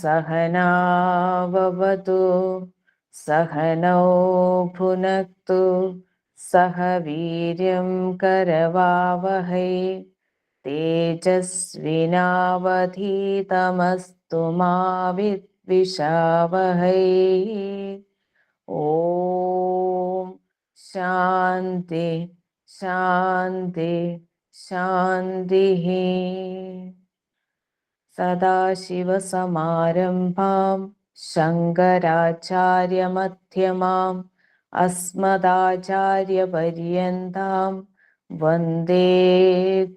सहनाववतु सहनौ भुनक्तु सह वीर्यं करवावहै तेजस्विनावधीतमस्तु मा विद्विषावहै। ॐ शान्ति शान्ति शान्तिः। सदाशिवसमारम्भां शङ्कराचार्यमध्यमाम् अस्मदाचार्यपर्यन्तां वन्दे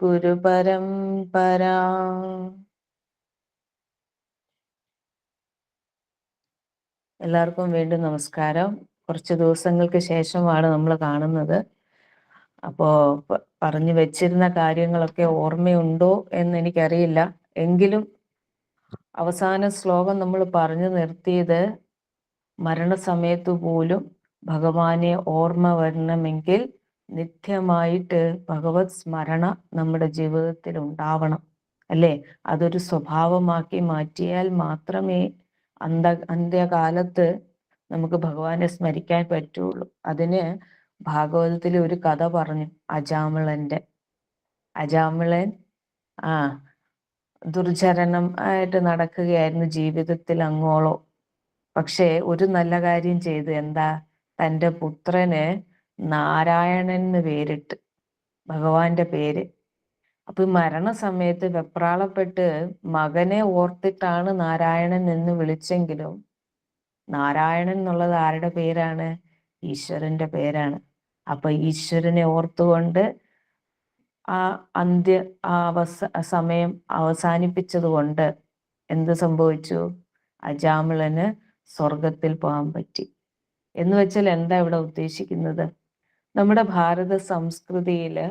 ഗുരുപരമ്പരാം. എല്ലാവർക്കും വീണ്ടും നമസ്കാരം. കുറച്ച് ദിവസങ്ങൾക്ക് ശേഷമാണ് നമ്മൾ കാണുന്നത്. അപ്പോൾ പറഞ്ഞു വെച്ചിരുന്ന കാര്യങ്ങളൊക്കെ ഓർമ്മയുണ്ടോ എന്ന് എനിക്കറിയില്ല. എങ്കിലും അവസാന ശ്ലോകം നമ്മൾ പറഞ്ഞു നിർത്തിയത് മരണസമയത്ത് പോലും ഭഗവാനെ ഓർമ്മ വരണമെങ്കിൽ നിത്യമായിട്ട് ഭഗവത് സ്മരണ നമ്മുടെ ജീവിതത്തിൽ ഉണ്ടാവണം, അല്ലേ? അതൊരു സ്വഭാവമാക്കി മാറ്റിയാൽ മാത്രമേ അന്ത്യകാലത്ത് നമുക്ക് ഭഗവാനെ സ്മരിക്കാൻ പറ്റുള്ളൂ. അതിന് ഭാഗവതത്തിൽ ഒരു കഥ പറഞ്ഞു. അജാമിളൻ ദുർചരണം ആയിട്ട് നടക്കുകയായിരുന്നു ജീവിതത്തിൽ അങ്ങോളം. പക്ഷേ ഒരു നല്ല കാര്യം ചെയ്തു. എന്താ? തൻ്റെ പുത്രന് നാരായണൻ എന്ന് പേരിട്ട്, ഭഗവാന്റെ പേര്. അപ്പൊ മരണസമയത്ത് വെപ്രാളപ്പെട്ട് മകനെ ഓർത്തിട്ടാണ് നാരായണൻ എന്ന് വിളിച്ചെങ്കിലും നാരായണൻ എന്നുള്ളത് ആരുടെ പേരാണ്? ഈശ്വരന്റെ പേരാണ്. അപ്പൊ ഈശ്വരനെ ഓർത്തുകൊണ്ട് ആ സമയം അവസാനിപ്പിച്ചത് കൊണ്ട് എന്ത് സംഭവിച്ചു? അജാമിളന് സ്വർഗത്തിൽ പോകാൻ പറ്റി. എന്ന് വെച്ചാൽ എന്താ ഇവിടെ ഉദ്ദേശിക്കുന്നത്? നമ്മുടെ ഭാരത സംസ്കൃതിയില്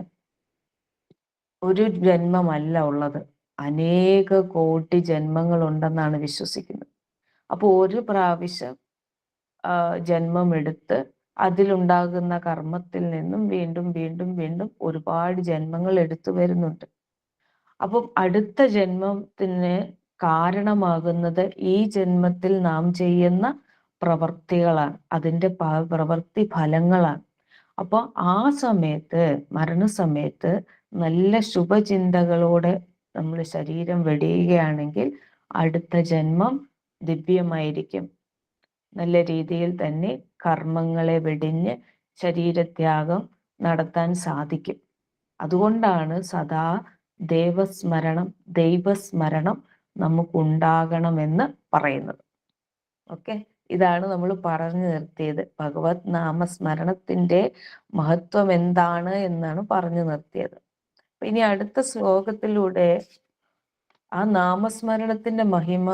ഒരു ജന്മമല്ല ഉള്ളത്, അനേക കോടി ജന്മങ്ങൾ ഉണ്ടെന്നാണ് വിശ്വസിക്കുന്നത്. അപ്പോൾ ഒരു പ്രാവശ്യം ജന്മമെടുത്ത് അതിലുണ്ടാകുന്ന കർമ്മത്തിൽ നിന്നും വീണ്ടും വീണ്ടും വീണ്ടും ഒരുപാട് ജന്മങ്ങൾ എടുത്തു വരുന്നുണ്ട്. അപ്പം അടുത്ത ജന്മത്തിന് കാരണമാകുന്നത് ഈ ജന്മത്തിൽ നാം ചെയ്യുന്ന പ്രവർത്തികളാണ്, അതിൻ്റെ പ്രവർത്തി ഫലങ്ങളാണ്. അപ്പോൾ ആ സമയത്ത്, മരണസമയത്ത് നല്ല ശുഭചിന്തകളോടെ നമ്മൾ ശരീരം വെടിയുകയാണെങ്കിൽ അടുത്ത ജന്മം ദിവ്യമായിരിക്കും. നല്ല രീതിയിൽ തന്നെ കർമ്മങ്ങളെ വെടിഞ്ഞ് ശരീരത്യാഗം നടത്താൻ സാധിക്കും. അതുകൊണ്ടാണ് സദാ ദൈവസ്മരണം നമുക്കുണ്ടാകണമെന്ന് പറയുന്നത്. ഓക്കെ, ഇതാണ് നമ്മൾ പറഞ്ഞു നിർത്തിയത്. ഭഗവത് നാമസ്മരണത്തിന്റെ മഹത്വം എന്താണ് എന്നാണ് പറഞ്ഞു നിർത്തിയത്. ഇനി അടുത്ത ശ്ലോകത്തിലൂടെ ആ നാമസ്മരണത്തിന്റെ മഹിമ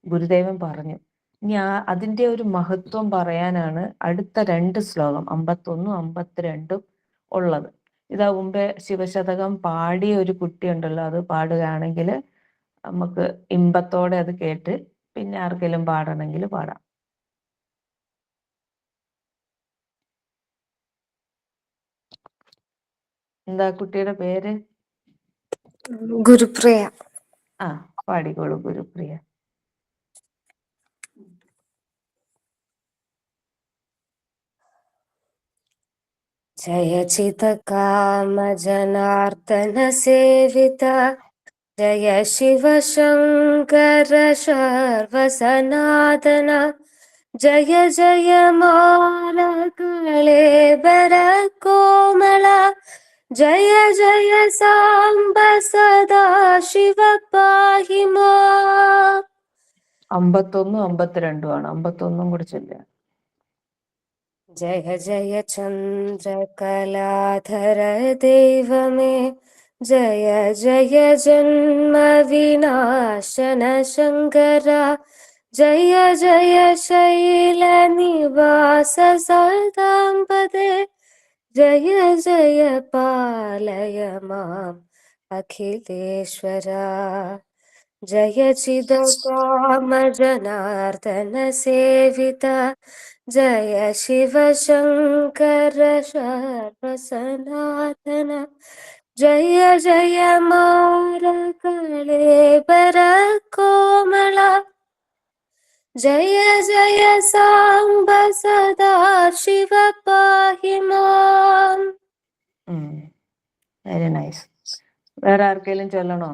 ഗുരുദേവൻ പറഞ്ഞു. ഇനി അതിന്റെ ഒരു മഹത്വം പറയാനാണ് അടുത്ത 2 ശ്ലോകം 51 52 ഉള്ളത്. ഇതാ മുമ്പേ ശിവശതകം പാടിയ ഒരു കുട്ടിയുണ്ടല്ലോ, അത് പാടുകയാണെങ്കിൽ നമുക്ക് ഇമ്പത്തോടെ അത് കേട്ട് പിന്നെ ആർക്കെങ്കിലും പാടണമെങ്കിൽ പാടാം. എന്താ കുട്ടിയുടെ പേര്? ഗുരുപ്രിയ. പാടിക്കോളൂ ഗുരുപ്രിയ. ജയ ചിതകാമ ജനാർദ്ദന സേവിത ജയ ശിവശങ്കര സർവസനാതന ജയ ജയ മാലകളേബര കോമള ജയ ജയ സാംബ സദാ ശിവ പാഹി മാം. 51 52 ആണ്. 51 കൂടി ചൊല്ലുക. ജയ ജയ ചന്ദ്രകലാധര ദൈവമേ ജയ ജയ ജന്മ വിനാശന ശങ്കര ജയ ജയ ശൈല നിവാസ സദാംബദേ ജയ ജയ പാലയ മാം അഖിലേശ്വര ജയ ചിദകാമ ജനാർദ്ദന സേവിത ജയ ശിവശങ്കര സർവസനാതന ജയ ജയ മാരകളേബര കോമള जय जय साम्ब सदा शिव पाहि माम्. Very nice. വേറെ ആർക്കെങ്കിലും ചൊല്ലണോ?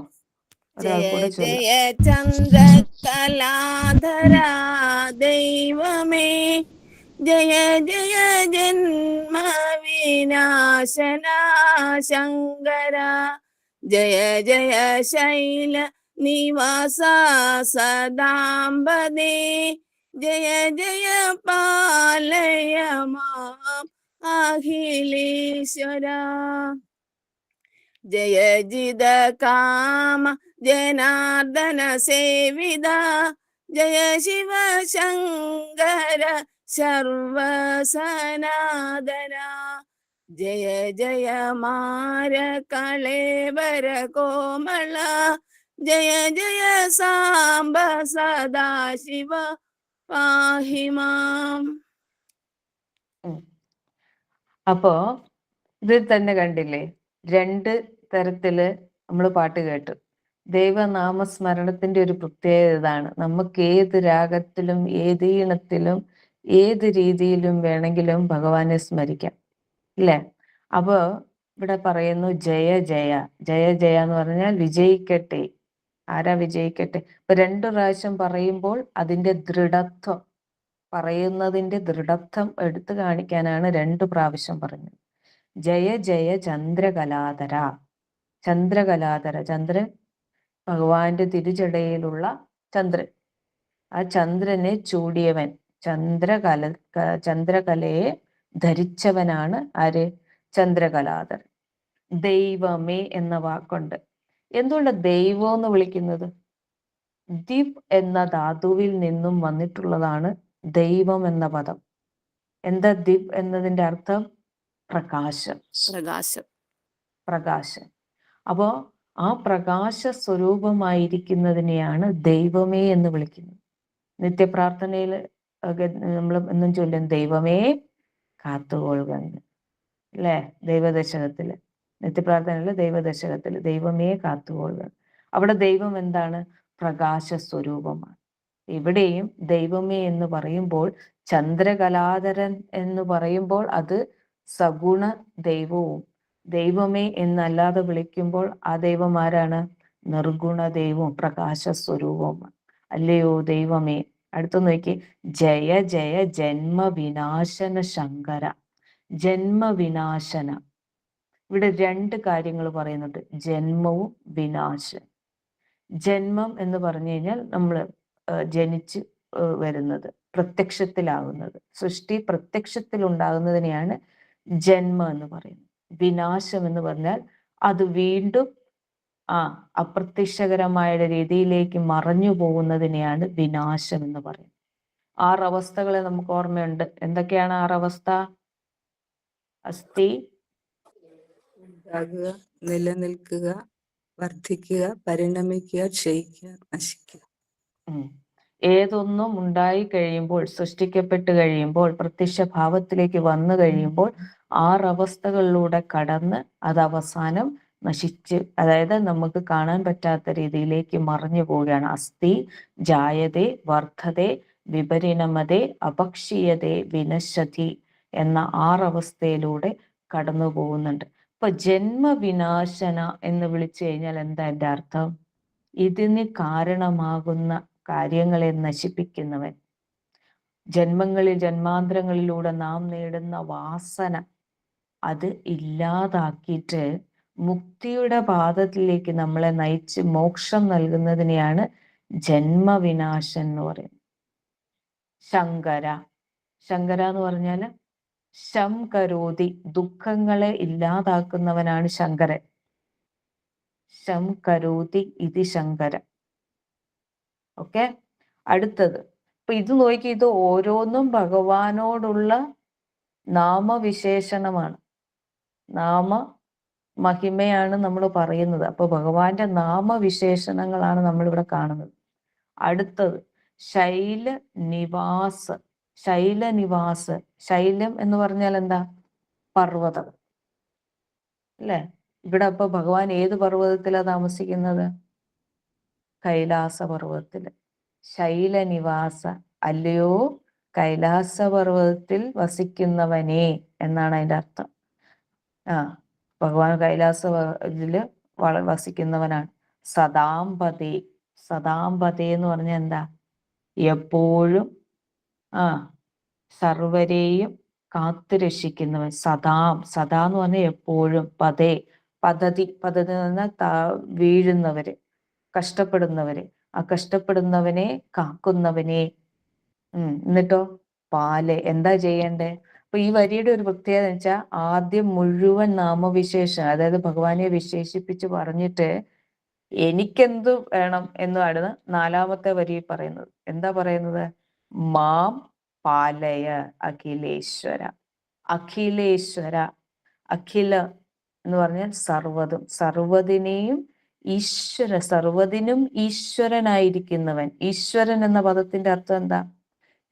ഒരാൾ ജയ കൂടെ ചൊല്ലാം. ജയ ചന്ദ്രകലാധരാ ദൈവമേ, ജയ ജയ ജന്മ വിനാശന ശങ്കര, ജയ ജയ ശൈല നിവാസ സദാംബദേ, ജയ ജയ പാലയ മാം അഖിലേശ്വര, ജയ ജിത കാമ ജനാർദ്ദന സേവിത, ജയ ശിവ ശങ്കര സർവസനാദന, ജയ ജയ മാര കളേബര കോമള, ജയ ജയ സാംബ സദാശിവ പാഹി മാം. അപ്പോ ഇത് തന്നെ കണ്ടില്ലേ, 2 തരത്തില് നമ്മൾ പാട്ട് കേട്ടു. ദൈവനാമസ്മരണത്തിന്റെ ഒരു പ്രത്യേകത ഇതാണ്. നമുക്ക് ഏത് രാഗത്തിലും ഏത് ഈണത്തിലും ഏത് രീതിയിലും വേണമെങ്കിലും ഭഗവാനെ സ്മരിക്കാം, ഇല്ലേ? അപ്പോ ഇവിടെ പറയുന്നു ജയ ജയ. ജയ ജയ എന്ന് പറഞ്ഞാൽ വിജയിക്കട്ടെ. ആരാ വിജയിക്കട്ടെ? ഇപ്പൊ 2 പ്രാവശ്യം പറയുമ്പോൾ അതിന്റെ ദൃഢത്വം, പറയുന്നതിന്റെ ദൃഢത്വം എടുത്തു കാണിക്കാനാണ് 2 പ്രാവശ്യം പറഞ്ഞത്. ജയ ജയ ചന്ദ്രകലാധര. ചന്ദ്രകലാധര, ചന്ദ്രൻ ഭഗവാന്റെ തിരുജടയിലുള്ള ചന്ദ്രൻ. ആ ചന്ദ്രനെ ചൂടിയവൻ, ചന്ദ്രകലയെ ധരിച്ചവനാണ് ആര്? ചന്ദ്രകലാധരൻ. ദൈവമേ എന്ന വാക്കുണ്ട്. എന്തുകൊണ്ട് ദൈവം എന്ന് വിളിക്കുന്നത്? ദിവ് എന്ന ധാതുവിൽ നിന്നും വന്നിട്ടുള്ളതാണ് ദൈവം എന്ന പദം. എന്താ ദിവ് എന്നതിന്റെ അർത്ഥം? പ്രകാശം. പ്രകാശം. പ്രകാശം. അപ്പോ ആ പ്രകാശ സ്വരൂപമായിരിക്കുന്നതിനെയാണ് ദൈവമേ എന്ന് വിളിക്കുന്നത്. നിത്യപ്രാർത്ഥനയിൽ നമ്മൾ എന്നും ചൊല്ലും ദൈവമേ കാത്തുകൊള്ളുക, അല്ലേ? ദൈവദശകത്തില്, നിത്യപ്രാർത്ഥനയില് ദൈവദശകത്തില് ദൈവമേ കാത്തുകൊള്ളുക. അവിടെ ദൈവം എന്താണ്? പ്രകാശ സ്വരൂപമാണ്. ഇവിടെയും ദൈവമേ എന്ന് പറയുമ്പോൾ, ചന്ദ്രകലാധരൻ എന്ന് പറയുമ്പോൾ അത് സഗുണ ദൈവവും, ദൈവമേ എന്നല്ലാതെ വിളിക്കുമ്പോൾ ആ ദൈവം ആരാണ്? നിർഗുണ ദൈവവും പ്രകാശ സ്വരൂപവുമാണ്. അല്ലയോ ദൈവമേ. അടുത്ത നോക്കി, ജയ ജയ ജന്മവിനാശന ശങ്കര. ജന്മവിനാശന, ഇവിടെ 2 കാര്യങ്ങൾ പറയുന്നുണ്ട്, ജന്മവും വിനാശം. ജന്മം എന്ന് പറഞ്ഞു കഴിഞ്ഞാൽ നമ്മൾ ജനിച്ച് വരുന്നത്, പ്രത്യക്ഷത്തിലാകുന്നത്, സൃഷ്ടി പ്രത്യക്ഷത്തിൽ ഉണ്ടാകുന്നതിനെയാണ് ജന്മം എന്ന് പറയുന്നത്. വിനാശം എന്ന് പറഞ്ഞാൽ അത് വീണ്ടും അപ്രത്യക്ഷകരമായ രീതിയിലേക്ക് മറഞ്ഞു പോകുന്നതിനെയാണ് വിനാശം എന്ന് പറയുന്നത്. 6 അവസ്ഥകളെ നമുക്ക് ഓർമ്മയുണ്ട്. എന്തൊക്കെയാണ് 6 അവസ്ഥ? അസ്ഥി, ഉണ്ടാകുക, നിലനിൽക്കുക, വർദ്ധിക്കുക, പരിണമിക്കുക, ക്ഷയിക്കുക, നശിക്കുക. ഏതൊന്നും ഉണ്ടായി കഴിയുമ്പോൾ, സൃഷ്ടിക്കപ്പെട്ട് കഴിയുമ്പോൾ, പ്രത്യക്ഷ ഭാവത്തിലേക്ക് വന്നു കഴിയുമ്പോൾ 6 അവസ്ഥകളിലൂടെ കടന്ന് അത് അവസാനം നശിച്ച്, അതായത് നമുക്ക് കാണാൻ പറ്റാത്ത രീതിയിലേക്ക് മറിഞ്ഞു പോവുകയാണ്. അസ്ഥി, ജായതേ, വർദ്ധതേ, വിപരിണമതേ, അപക്ഷീയതേ, വിനശതി എന്ന 6 അവസ്ഥയിലൂടെ കടന്നു പോകുന്നുണ്ട്. ഇപ്പൊ ജന്മവിനാശന എന്ന് വിളിച്ചു കഴിഞ്ഞാൽ എന്താ എൻ്റെ അർത്ഥം? ഇതിന് കാരണമാകുന്ന കാര്യങ്ങളെ നശിപ്പിക്കുന്നവൻ. ജന്മങ്ങളിൽ ജന്മാന്തരങ്ങളിലൂടെ നാം നേടുന്ന വാസന അത് ഇല്ലാതാക്കിയിട്ട് മുക്തിയുടെ പാദത്തിലേക്ക് നമ്മളെ നയിച്ച് മോക്ഷം നൽകുന്നതിനെയാണ് ജന്മവിനാശൻ എന്ന് പറയുന്നത്. ശങ്കര, ശങ്കര എന്ന് പറഞ്ഞാല് ശം കരോതി, ദുഃഖങ്ങളെ ഇല്ലാതാക്കുന്നവനാണ് ശങ്കരൻ. ശം കരോതി ഇതി ശങ്കര. ഓക്കെ, അടുത്തത്. അപ്പൊ ഇത് നോക്കി, ഇത് ഓരോന്നും ഭഗവാനോടുള്ള നാമവിശേഷണമാണ്, നാമ മഹിമയാണ് നമ്മൾ പറയുന്നത്. അപ്പൊ ഭഗവാന്റെ നാമവിശേഷണങ്ങളാണ് നമ്മളിവിടെ കാണുന്നത്. അടുത്തത് ശൈല നിവാസ്. ശൈലനിവാസ്, ശൈലം എന്ന് പറഞ്ഞാൽ എന്താ? പർവ്വതം, അല്ലെ? ഇവിടെ അപ്പൊ ഭഗവാൻ ഏത് പർവ്വതത്തിലാണ് താമസിക്കുന്നത്? കൈലാസ പർവ്വതത്തില്. ശൈലനിവാസ, അല്ലയോ കൈലാസപർവ്വതത്തിൽ വസിക്കുന്നവനെ എന്നാണ് അതിന്റെ അർത്ഥം. ഭഗവാൻ കൈലാസത്തില് വസിക്കുന്നവനാണ്. സദാംബതേ. സദാംബതേ എന്ന് പറഞ്ഞാൽ എന്താ? എപ്പോഴും സർവരെയും കാത്തു രക്ഷിക്കുന്നവൻ. സദാ എന്ന് പറഞ്ഞാൽ എപ്പോഴും. പദ്ധതി എന്ന് പറഞ്ഞാൽ വീഴുന്നവര്, കഷ്ടപ്പെടുന്നവര്. ആ കഷ്ടപ്പെടുന്നവനെ കാക്കുന്നവനെ. എന്നിട്ടോ എന്താ ചെയ്യണ്ടേ? അപ്പൊ ഈ വരിയുടെ ഒരു പ്രത്യേകത എന്ന് വെച്ചാൽ ആദ്യം മുഴുവൻ നാമവിശേഷം, അതായത് ഭഗവാനെ വിശേഷിപ്പിച്ച് പറഞ്ഞിട്ട് എനിക്കെന്തു വേണം എന്നാണ് 4-ാമത്തെ വരി പറയുന്നത്. എന്താ പറയുന്നത്? മാം പാലയ അഖിലേശ്വര. അഖിലേശ്വര, അഖില എന്ന് പറഞ്ഞാൽ സർവ്വതും, സർവ്വതിനെയും സർവ്വതിനും ഈശ്വരനായിരിക്കുന്നവൻ. ഈശ്വരൻ എന്ന പദത്തിന്റെ അർത്ഥം എന്താ?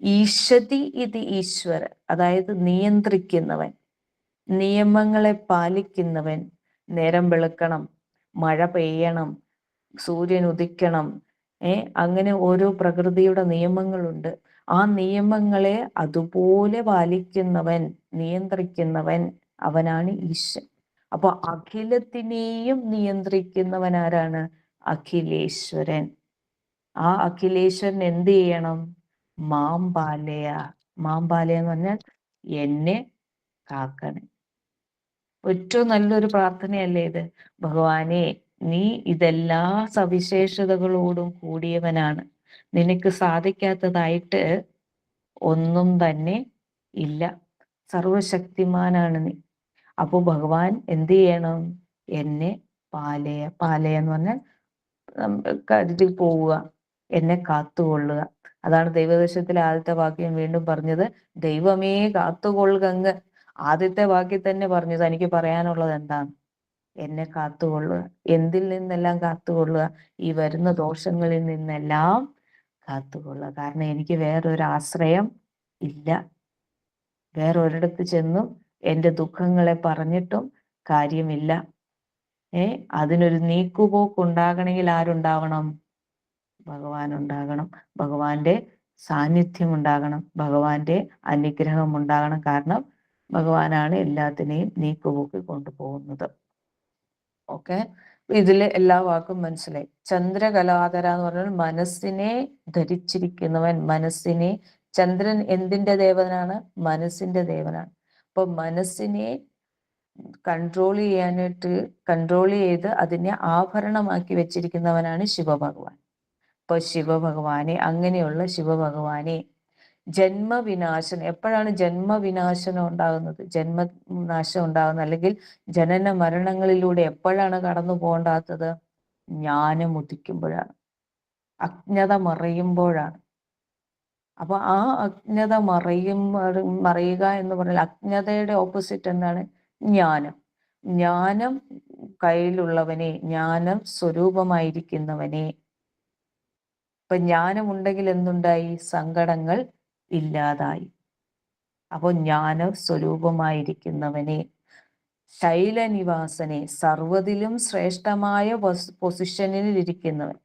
ഈശതി ഇത് ഈശ്വര, അതായത് നിയന്ത്രിക്കുന്നവൻ, നിയമങ്ങളെ പാലിക്കുന്നവൻ. നേരം വെളുക്കണം, മഴ പെയ്യണം, സൂര്യൻ ഉദിക്കണം, അങ്ങനെ ഓരോ പ്രകൃതിയുടെ നിയമങ്ങളുണ്ട്. ആ നിയമങ്ങളെ അതുപോലെ പാലിക്കുന്നവൻ, നിയന്ത്രിക്കുന്നവൻ, അവനാണ് ഈശ്വരൻ. അപ്പൊ അഖിലത്തിനെയും നിയന്ത്രിക്കുന്നവൻ ആരാണ്? അഖിലേശ്വരൻ. ആ അഖിലേശ്വരൻ എന്ത് ചെയ്യണം? മാംപാലയ. മാംപാലയ എന്ന് പറഞ്ഞാൽ എന്നെ കാക്കണേ. ഏറ്റവും നല്ലൊരു പ്രാർത്ഥനയല്ലേ ഇത്? ഭഗവാനെ, നീ ഇതെല്ലാ സവിശേഷതകളോടും കൂടിയവനാണ്. നിനക്ക് സാധിക്കാത്തതായിട്ട് ഒന്നും തന്നെ ഇല്ല. സർവശക്തിമാനാണ് നീ. അപ്പൊ ഭഗവാൻ എന്ത് ചെയ്യണം? എന്നെ പാലയ. പാലയ എന്ന് പറഞ്ഞാൽ കരുതി പോവുക, എന്നെ കാത്തുകൊള്ളുക. അതാണ് ദൈവദേശത്തിലെ ആദ്യത്തെ വാക്യം വീണ്ടും പറഞ്ഞത്, ദൈവമേ കാത്തുകൊള്ളുക. അങ്ങ് ആദ്യത്തെ വാക്യം തന്നെ പറഞ്ഞത് എനിക്ക് പറയാനുള്ളത് എന്താണ്? എന്നെ കാത്തുകൊള്ളുക. എന്തിൽ നിന്നെല്ലാം കാത്തുകൊള്ളുക? ഈ വരുന്ന ദോഷങ്ങളിൽ നിന്നെല്ലാം കാത്തുകൊള്ളുക. കാരണം എനിക്ക് വേറൊരു ആശ്രയം ഇല്ല. വേറൊരിടത്ത് ചെന്നും എൻ്റെ ദുഃഖങ്ങളെ പറഞ്ഞിട്ടും കാര്യമില്ല. അതിനൊരു നീക്കുപോക്ക് ഉണ്ടാകണമെങ്കിൽ ആരുണ്ടാവണം? ഭഗവാൻ ഉണ്ടാകണം. ഭഗവാന്റെ സാന്നിധ്യം ഉണ്ടാകണം, ഭഗവാന്റെ അനുഗ്രഹം ഉണ്ടാകണം. കാരണം ഭഗവാനാണ് എല്ലാത്തിനെയും നീക്കുപോക്കി കൊണ്ടുപോകുന്നത്. ഓക്കെ, ഇതില് എല്ലാ വാക്കും മനസ്സിലായി. ചന്ദ്രകലാധര എന്ന് പറഞ്ഞാൽ മനസ്സിനെ ധരിച്ചിരിക്കുന്നവൻ. മനസ്സിനെ, ചന്ദ്രൻ എന്തിന്റെ ദേവനാണ്? മനസ്സിന്റെ ദേവനാണ്. അപ്പൊ മനസ്സിനെ കൺട്രോൾ ചെയ്ത് അതിനെ ആഭരണമാക്കി വെച്ചിരിക്കുന്നവനാണ് ശിവഭഗവാൻ. അപ്പൊ ശിവഭഗവാനെ, അങ്ങനെയുള്ള ശിവഭഗവാനെ, ജന്മവിനാശനം. എപ്പോഴാണ് ജന്മവിനാശനം ഉണ്ടാകുന്നത്? ജന്മനാശം ഉണ്ടാകുന്നത്, അല്ലെങ്കിൽ ജനന മരണങ്ങളിലൂടെ എപ്പോഴാണ് കടന്നു പോകണ്ടാത്തത്? ജ്ഞാനം ഉദിക്കുമ്പോഴാണ്, അജ്ഞത മറയുമ്പോഴാണ്. അപ്പൊ ആ അജ്ഞത മറയുക എന്ന് പറഞ്ഞാൽ, അജ്ഞതയുടെ ഓപ്പോസിറ്റ് എന്താണ്? ജ്ഞാനം. ജ്ഞാനം കയ്യിലുള്ളവനെ, ജ്ഞാനം സ്വരൂപമായിരിക്കുന്നവനെ. ഇപ്പൊ ജ്ഞാനം ഉണ്ടെങ്കിൽ എന്തുണ്ടായി? സങ്കടങ്ങൾ ഇല്ലാതായി. അപ്പൊ ജ്ഞാന സ്വരൂപമായിരിക്കുന്നവനെ, ശൈലനിവാസനെ, സർവ്വതിലും ശ്രേഷ്ഠമായ പൊസിഷനിൽ ഇരിക്കുന്നവൻ.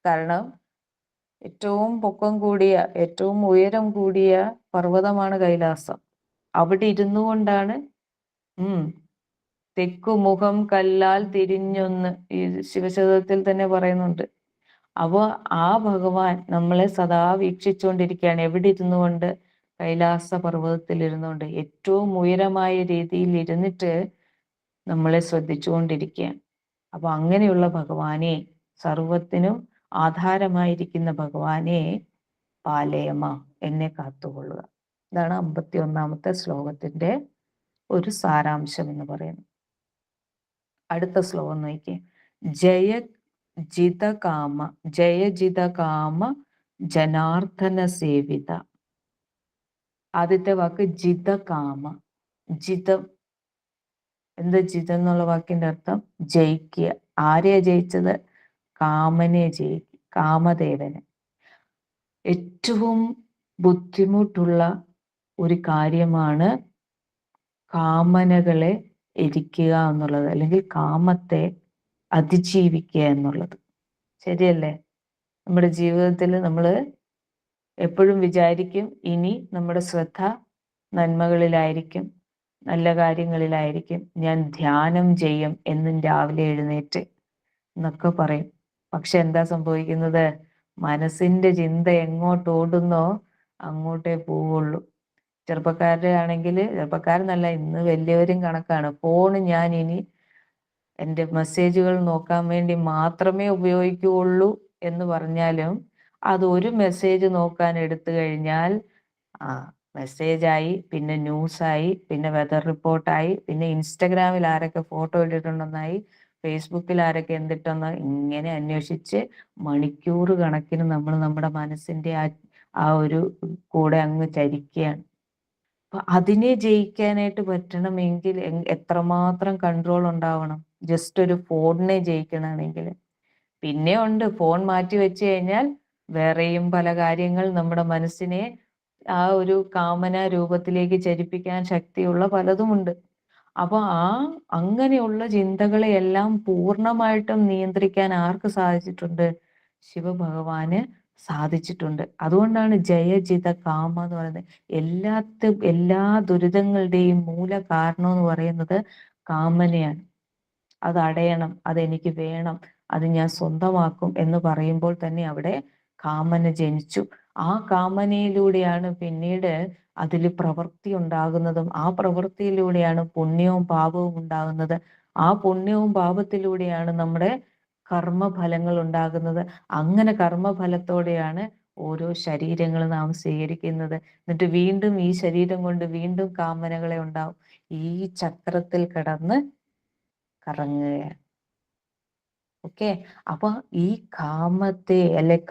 കാരണം ഏറ്റവും പൊക്കം കൂടിയ, ഏറ്റവും ഉയരം കൂടിയ പർവ്വതമാണ് കൈലാസം. അവിടെ ഇരുന്നു കൊണ്ടാണ് തെക്കുമുഖം കല്ലാൽ തിരിഞ്ഞൊന്ന്, ഈ ശിവശതകത്തിൽ തന്നെ പറയുന്നുണ്ട്. അപ്പൊ ആ ഭഗവാൻ നമ്മളെ സദാ വീക്ഷിച്ചുകൊണ്ടിരിക്കുകയാണ്. എവിടെ ഇരുന്നു കൊണ്ട്? കൈലാസ പർവ്വതത്തിൽ ഇരുന്നുകൊണ്ട്, ഏറ്റവും ഉയരമായ രീതിയിൽ ഇരുന്നിട്ട് നമ്മളെ ശ്രദ്ധിച്ചുകൊണ്ടിരിക്കുകയാണ്. അപ്പൊ അങ്ങനെയുള്ള ഭഗവാനെ, സർവത്തിനും ആധാരമായിരിക്കുന്ന ഭഗവാനെ, പാലയമ, എന്നെ കാത്തുകൊള്ളുക. ഇതാണ് 51-ാമത്തെ ശ്ലോകത്തിന്റെ ഒരു സാരാംശം എന്ന് പറയുന്നത്. അടുത്ത ശ്ലോകം നോക്കിയേ. ജയജിതകാമ ജനാർദ്ദന സേവിത. ആദ്യത്തെ വാക്ക് ജിതകാമ. ജിതം, എന്താ ജിതം എന്നുള്ള വാക്കിന്റെ അർത്ഥം? ജയിക്കുക. ആരെയാ ജയിച്ചത്? കാമനെ ജയിക്കുക, കാമദേവനെ. ഏറ്റവും ബുദ്ധിമുട്ടുള്ള ഒരു കാര്യമാണ് കാമനകളെ എരിക്കുക എന്നുള്ളത്, അല്ലെങ്കിൽ കാമത്തെ അതിജീവിക്കുക എന്നുള്ളത്. ശരിയല്ലേ? നമ്മുടെ ജീവിതത്തിൽ നമ്മൾ എപ്പോഴും വിചാരിക്കും ഇനി നമ്മുടെ ശ്രദ്ധ നന്മകളിലായിരിക്കും, നല്ല കാര്യങ്ങളിലായിരിക്കും, ഞാൻ ധ്യാനം ചെയ്യും എന്നും രാവിലെ എഴുന്നേറ്റ് എന്നൊക്കെ പറയും. പക്ഷെ എന്താ സംഭവിക്കുന്നത്? മനസ്സിന്റെ ചിന്ത എങ്ങോട്ട് ഓടുന്നോ അങ്ങോട്ടേ പോവുള്ളൂ. ചെറുപ്പക്കാരുടെ ആണെങ്കിൽ, ചെറുപ്പക്കാരെന്നല്ല, ഇന്ന് വലിയവരും കണക്കാണ്. ഫോണ് ഞാൻ ഇനി എൻ്റെ മെസ്സേജുകൾ നോക്കാൻ വേണ്ടി മാത്രമേ ഉപയോഗിക്കുകയുള്ളൂ എന്ന് പറഞ്ഞാലും അത് ഒരു മെസ്സേജ് നോക്കാൻ എടുത്തു കഴിഞ്ഞാൽ മെസ്സേജായി, പിന്നെ ന്യൂസായി, പിന്നെ വെതർ റിപ്പോർട്ടായി, പിന്നെ ഇൻസ്റ്റഗ്രാമിൽ ആരൊക്കെ ഫോട്ടോ ഇട്ടിട്ടുണ്ടെന്നായി, ഫേസ്ബുക്കിൽ ആരൊക്കെ എന്തിട്ടെന്ന്, ഇങ്ങനെ അന്വേഷിച്ച് മണിക്കൂർ കണക്കിന് നമ്മൾ നമ്മുടെ മനസ്സിന്റെ ആ ഒരു കൂടെ അങ്ങ് ചരിക്കുകയാണ്. അപ്പൊ അതിനെ ജയിക്കാനായിട്ട് പറ്റണമെങ്കിൽ എത്രമാത്രം കൺട്രോൾ ഉണ്ടാവണം? ജസ്റ്റ് ഒരു ഫോണിനെ ജയിക്കണമെങ്കിൽ. പിന്നെ ഉണ്ട്, ഫോൺ മാറ്റി വെച്ച് കഴിഞ്ഞാൽ വേറെയും പല കാര്യങ്ങൾ നമ്മുടെ മനസ്സിനെ ആ ഒരു കാമന രൂപത്തിലേക്ക് ചലിപ്പിക്കാൻ ശക്തിയുള്ള പലതുമുണ്ട്. അപ്പൊ അങ്ങനെയുള്ള ചിന്തകളെയെല്ലാം പൂർണ്ണമായിട്ടും നിയന്ത്രിക്കാൻ ആർക്ക് സാധിച്ചിട്ടുണ്ട്? ശിവഭഗവാന് സാധിച്ചിട്ടുണ്ട്. അതുകൊണ്ടാണ് ജയജിത കാമ എന്ന് പറയുന്നത്. എല്ലാ ദുരിതങ്ങളുടെയും മൂല കാരണം എന്ന് പറയുന്നത് കാമനയാണ്. അത് അടയണം, അതെനിക്ക് വേണം, അത് ഞാൻ സ്വന്തമാക്കും എന്ന് പറയുമ്പോൾ തന്നെ അവിടെ കാമന ജനിച്ചു. ആ കാമനയിലൂടെയാണ് പിന്നീട് അതിൽ പ്രവൃത്തി ഉണ്ടാകുന്നതും, ആ പ്രവൃത്തിയിലൂടെയാണ് പുണ്യവും പാപവും ഉണ്ടാകുന്നത്. ആ പുണ്യവും പാപത്തിലൂടെയാണ് നമ്മുടെ കർമ്മഫലങ്ങൾ ഉണ്ടാകുന്നത്. അങ്ങനെ കർമ്മഫലത്തോടെയാണ് ഓരോ ശരീരങ്ങൾ നാം സ്വീകരിക്കുന്നത്. എന്നിട്ട് വീണ്ടും ഈ ശരീരം കൊണ്ട് വീണ്ടും കാമനകളെ ഉണ്ടാവും. ഈ ചക്രത്തിൽ കിടന്ന് കറങ്ങുകയാണ്. ഓക്കെ. അപ്പൊ ഈ കാമത്തെ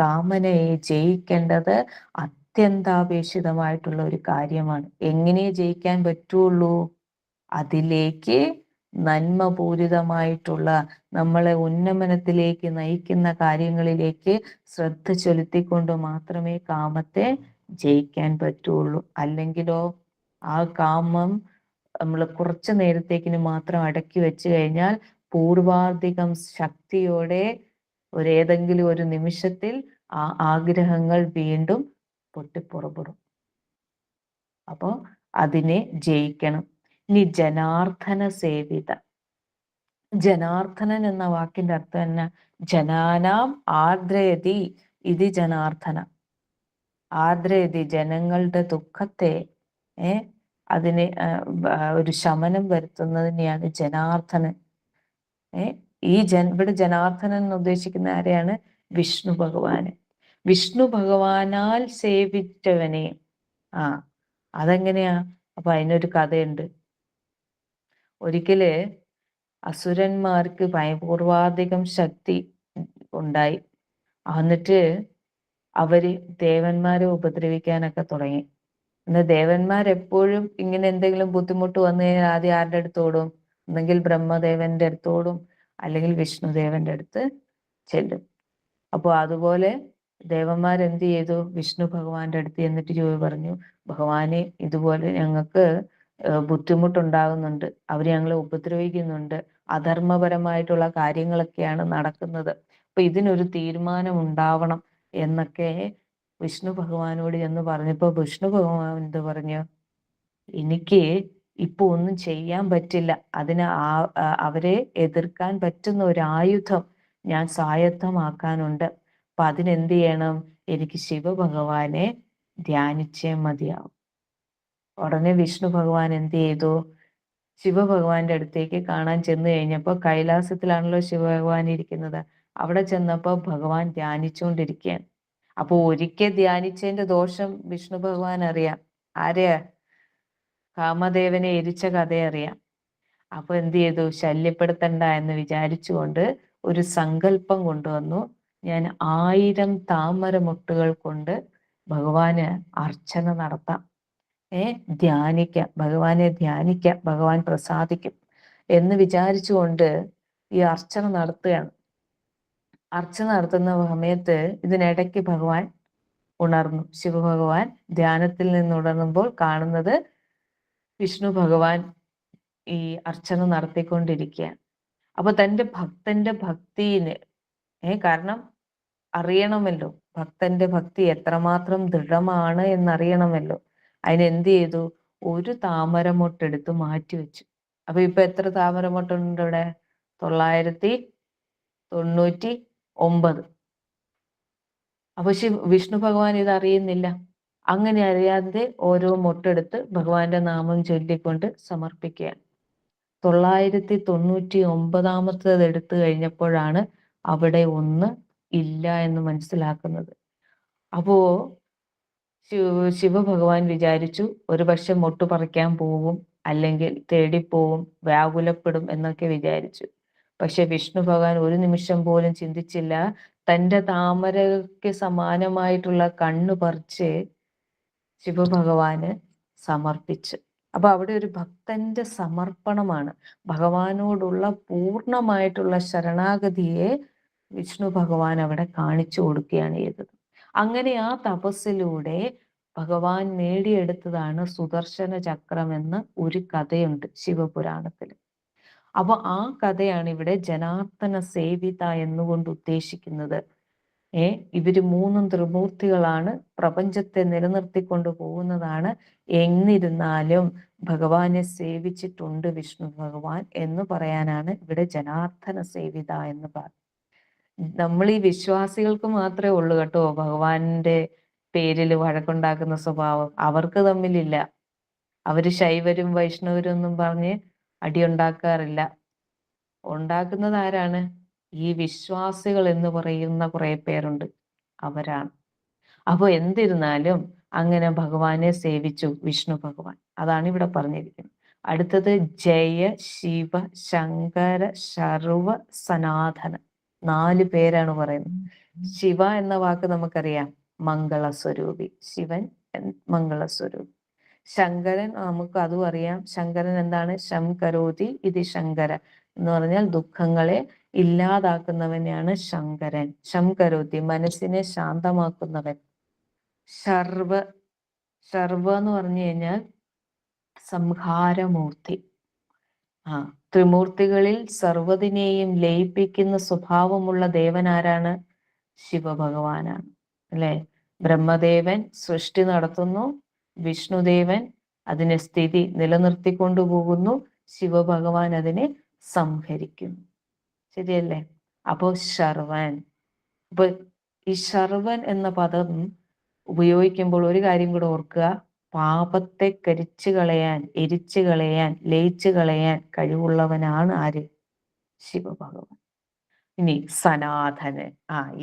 കാമനയെ ജയിക്കേണ്ടത് അത്യന്താപേക്ഷിതമായിട്ടുള്ള ഒരു കാര്യമാണ്. എങ്ങനെ ജയിക്കാൻ പറ്റുള്ളൂ? അതിലേക്ക് നന്മപൂരിതമായിട്ടുള്ള, നമ്മളെ ഉന്നമനത്തിലേക്ക് നയിക്കുന്ന കാര്യങ്ങളിലേക്ക് ശ്രദ്ധ ചെലുത്തിക്കൊണ്ട് മാത്രമേ കാമത്തെ ജയിക്കാൻ പറ്റുള്ളൂ. അല്ലെങ്കിലോ ആ കാമം നമ്മൾ കുറച്ചു നേരത്തേക്കിന് മാത്രം അടക്കി വെച്ച് കഴിഞ്ഞാൽ പൂർവാധികം ശക്തിയോടെ ഏതെങ്കിലും ഒരു നിമിഷത്തിൽ ആ ആഗ്രഹങ്ങൾ വീണ്ടും പൊട്ടിപ്പുറപ്പെടും. അപ്പോ അതിനെ ജയിക്കണം. ഇനി ജനാർദ്ദന സേവിത. ജനാർദ്ദനൻ എന്ന വാക്കിന്റെ അർത്ഥം തന്നെ ജനാനാം ആർദ്രയതി ഇത് ജനാർദ്ദന. ആർദ്രയതി, ജനങ്ങളുടെ ദുഃഖത്തെ അതിനെ ഒരു ശമനം വരുത്തുന്നതിനെയാണ് ജനാർദ്ദനൻ. ഇവിടെ ജനാർദ്ദനൻ എന്ന് ഉദ്ദേശിക്കുന്ന ആരെയാണ്? വിഷ്ണു ഭഗവാന്. വിഷ്ണു ഭഗവാനാൽ സേവിച്ചവനെ. അതെങ്ങനെയാ? അപ്പൊ അതിനൊരു കഥയുണ്ട്. ഒരിക്കല് അസുരന്മാർക്ക് പൂർവാധികം ശക്തി ഉണ്ടായി. എന്നിട്ട് അവര് ദേവന്മാരെ ഉപദ്രവിക്കാനൊക്കെ തുടങ്ങി. ദേവന്മാരെപ്പോഴും ഇങ്ങനെ എന്തെങ്കിലും ബുദ്ധിമുട്ട് വന്നു കഴിഞ്ഞാൽ ആദ്യം ആരുടെ അടുത്തോടും? ഒന്നെങ്കിൽ ബ്രഹ്മദേവന്റെ അടുത്തോടും, അല്ലെങ്കിൽ വിഷ്ണുദേവന്റെ അടുത്ത് ചെല്ലും. അപ്പോൾ അതുപോലെ ദേവന്മാരെന്ത് ചെയ്തു? വിഷ്ണു ഭഗവാന്റെ അടുത്ത് എന്നിട്ട് പറഞ്ഞു, ഭഗവാനെ ഇതുപോലെ ഞങ്ങൾക്ക് ബുദ്ധിമുട്ടുണ്ടാകുന്നുണ്ട്, അവര് ഞങ്ങളെ ഉപദ്രവിക്കുന്നുണ്ട്, അധർമ്മപരമായിട്ടുള്ള കാര്യങ്ങളൊക്കെയാണ് നടക്കുന്നത്, അപ്പൊ ഇതിനൊരു തീരുമാനം ഉണ്ടാവണം എന്നൊക്കെ വിഷ്ണു ഭഗവാനോട് എന്ന് പറഞ്ഞപ്പോ വിഷ്ണു ഭഗവാൻ എന്ത് പറഞ്ഞു? എനിക്ക് ഇപ്പൊ ഒന്നും ചെയ്യാൻ പറ്റില്ല, അവരെ എതിർക്കാൻ പറ്റുന്ന ഒരു ആയുധം ഞാൻ സ്വായത്തമാക്കാനുണ്ട്. അപ്പൊ അതിനെന്ത് ചെയ്യണം? എനിക്ക് ശിവഭഗവാനെ ധ്യാനിച്ചേ മതിയാവും. ഉടനെ വിഷ്ണു ഭഗവാൻ എന്ത് ചെയ്തു? ശിവഭഗവാന്റെ അടുത്തേക്ക് കാണാൻ ചെന്ന് കഴിഞ്ഞപ്പോ, കൈലാസത്തിലാണല്ലോ ശിവഭഗവാൻ ഇരിക്കുന്നത്, അവിടെ ചെന്നപ്പോ ഭഗവാൻ ധ്യാനിച്ചുകൊണ്ടിരിക്കുകയാണ്. അപ്പൊ ഒരിക്കൽ ധ്യാനിച്ചതിന്റെ ദോഷം വിഷ്ണു ഭഗവാൻ അറിയാം. ആരെയാ? കാമദേവനെ എരിച്ച കഥയറിയാം. അപ്പൊ എന്ത് ചെയ്തു? ശല്യപ്പെടുത്തണ്ട എന്ന് വിചാരിച്ചുകൊണ്ട് ഒരു സങ്കല്പം കൊണ്ടുവന്നു. ഞാൻ 1000 താമരമുട്ടുകൾ കൊണ്ട് ഭഗവാന് അർച്ചന നടത്താം, ധ്യാനിക്കാം, ഭഗവാനെ ധ്യാനിക്കാം, ഭഗവാൻ പ്രസാദിക്കും എന്ന് വിചാരിച്ചുകൊണ്ട് ഈ അർച്ചന നടത്തുകയാണ്. അർച്ചന നടത്തുന്ന സമയത്ത് ഇതിനിടയ്ക്ക് ഭഗവാൻ ഉണർന്നു. ശിവഭഗവാൻ ധ്യാനത്തിൽ നിന്ന് ഉണർന്നുമ്പോൾ കാണുന്നത് വിഷ്ണു ഭഗവാൻ ഈ അർച്ചന നടത്തിക്കൊണ്ടിരിക്കുകയാണ്. അപ്പൊ തൻ്റെ ഭക്തന്റെ ഭക്തിന് കാരണം അറിയണമല്ലോ, ഭക്തന്റെ ഭക്തി എത്രമാത്രം ദൃഢമാണ് എന്നറിയണമല്ലോ. അതിനെന്ത് ചെയ്തു? ഒരു താമരമൊട്ടെടുത്ത് മാറ്റിവെച്ചു. അപ്പൊ ഇപ്പൊ എത്ര താമരമൊട്ടുണ്ട് ഇവിടെ? 999. അപ്പൊ വിഷ്ണു ഭഗവാൻ ഇത് അറിയുന്നില്ല. അങ്ങനെ അറിയാതെ ഓരോ മൊട്ടെടുത്ത് ഭഗവാന്റെ നാമം ചൊല്ലിക്കൊണ്ട് സമർപ്പിക്കുകയാണ്. 999 എടുത്തു കഴിഞ്ഞപ്പോഴാണ് അവിടെ ഒന്ന് ഇല്ല എന്ന് മനസ്സിലാക്കുന്നത്. അപ്പോ ശിവഭഗവാൻ വിചാരിച്ചു ഒരുപക്ഷെ മൊട്ടു പറിക്കാൻ പോവും, അല്ലെങ്കിൽ തേടിപ്പോവും, വ്യാകുലപ്പെടും എന്നൊക്കെ വിചാരിച്ചു. പക്ഷെ വിഷ്ണു ഭഗവാൻ ഒരു നിമിഷം പോലും ചിന്തിച്ചില്ല. തന്റെ താമരയ്ക്ക് സമാനമായിട്ടുള്ള കണ്ണു പറിച്ച് ശിവഭഗവാന് സമർപ്പിച്ചു. അപ്പൊ അവിടെ ഒരു ഭക്തന്റെ സമർപ്പണമാണ്. ഭഗവാനോടുള്ള പൂർണ്ണമായിട്ടുള്ള ശരണാഗതിയെ വിഷ്ണു ഭഗവാൻ അവിടെ കാണിച്ചു കൊടുക്കുകയാണ് ചെയ്തത്. അങ്ങനെ ആ തപസ്സിലൂടെ ഭഗവാൻ നേടിയെടുത്തതാണ് സുദർശന ചക്രം എന്ന ഒരു കഥയുണ്ട് ശിവപുരാണത്തിൽ. അപ്പൊ ആ കഥയാണ് ഇവിടെ ജനാർദ്ദന സേവിത എന്നുകൊണ്ട് ഉദ്ദേശിക്കുന്നത്. ഇവര് മൂന്നും ത്രിമൂർത്തികളാണ്, പ്രപഞ്ചത്തെ നിലനിർത്തിക്കൊണ്ട് പോകുന്നതാണ്. എന്നിരുന്നാലും ഭഗവാനെ സേവിച്ചിട്ടുണ്ട് വിഷ്ണു ഭഗവാൻ എന്ന് പറയാനാണ് ഇവിടെ ജനാർദ്ദന സേവിത എന്ന് പറയുന്നത്. നമ്മൾ ഈ വിശ്വാസികൾക്ക് മാത്രമേ ഉള്ളൂ കേട്ടോ ഭഗവാന്റെ പേരിൽ വഴക്കുണ്ടാക്കുന്ന സ്വഭാവം. അവർക്ക് തമ്മിലില്ല. അവര് ശൈവരും വൈഷ്ണവരും ഒന്നും പറഞ്ഞ് അടിയുണ്ടാക്കാറില്ല. ഉണ്ടാക്കുന്നത് ആരാണ്? ഈ വിശ്വാസികൾ എന്ന് പറയുന്ന കുറെ പേരുണ്ട്, അവരാണ്. അപ്പൊ എന്തിരുന്നാലും അങ്ങനെ ഭഗവാനെ സേവിച്ചു വിഷ്ണു ഭഗവാൻ. അതാണ് ഇവിടെ പറഞ്ഞിരിക്കുന്നത്. അടുത്തത് ജയ ശിവ ശങ്കര ശർവ സനാതന. 4 പേരാണ് പറയുന്നത്. ശിവ എന്ന വാക്ക് നമുക്കറിയാം, മംഗളസ്വരൂപി. ശിവൻ മംഗളസ്വരൂപി. ശങ്കരൻ നമുക്ക് അതും അറിയാം. ശങ്കരൻ എന്താണ്? ശംകരോതി ഇത് ശങ്കര എന്ന് പറഞ്ഞാൽ ദുഃഖങ്ങളെ ഇല്ലാതാക്കുന്നവനെയാണ് ശങ്കരൻ. ശംകരോതി മനസ്സിനെ ശാന്തമാക്കുന്നവൻ. ശർവ എന്ന് പറഞ്ഞു കഴിഞ്ഞാൽ സംഹാരമൂർത്തി. ത്രിമൂർത്തികളിൽ സർവ്വതിനെയും ലയിപ്പിക്കുന്ന സ്വഭാവമുള്ള ദേവൻ ആരാണ്? ശിവഭഗവാനാണ് അല്ലെ? ബ്രഹ്മദേവൻ സൃഷ്ടി നടത്തുന്നു, വിഷ്ണുദേവൻ അതിനെ സ്ഥിതി നിലനിർത്തിക്കൊണ്ടുപോകുന്നു, ശിവഭഗവാൻ അതിനെ സംഹരിക്കുന്നു. ശരിയല്ലേ? അപ്പോ ശർവൻ. അപ്പൊ ഈ ശർവൻ എന്ന പദം ഉപയോഗിക്കുമ്പോൾ ഒരു കാര്യം കൂടെ ഓർക്കുക. പാപത്തെ കരിച്ചു കളയാൻ, എരിച്ചു കളയാൻ, ലയിച്ചു കളയാൻ കഴിവുള്ളവനാണ് ആര്? ശിവഭഗവാൻ. ഇനി സനാതനൻ.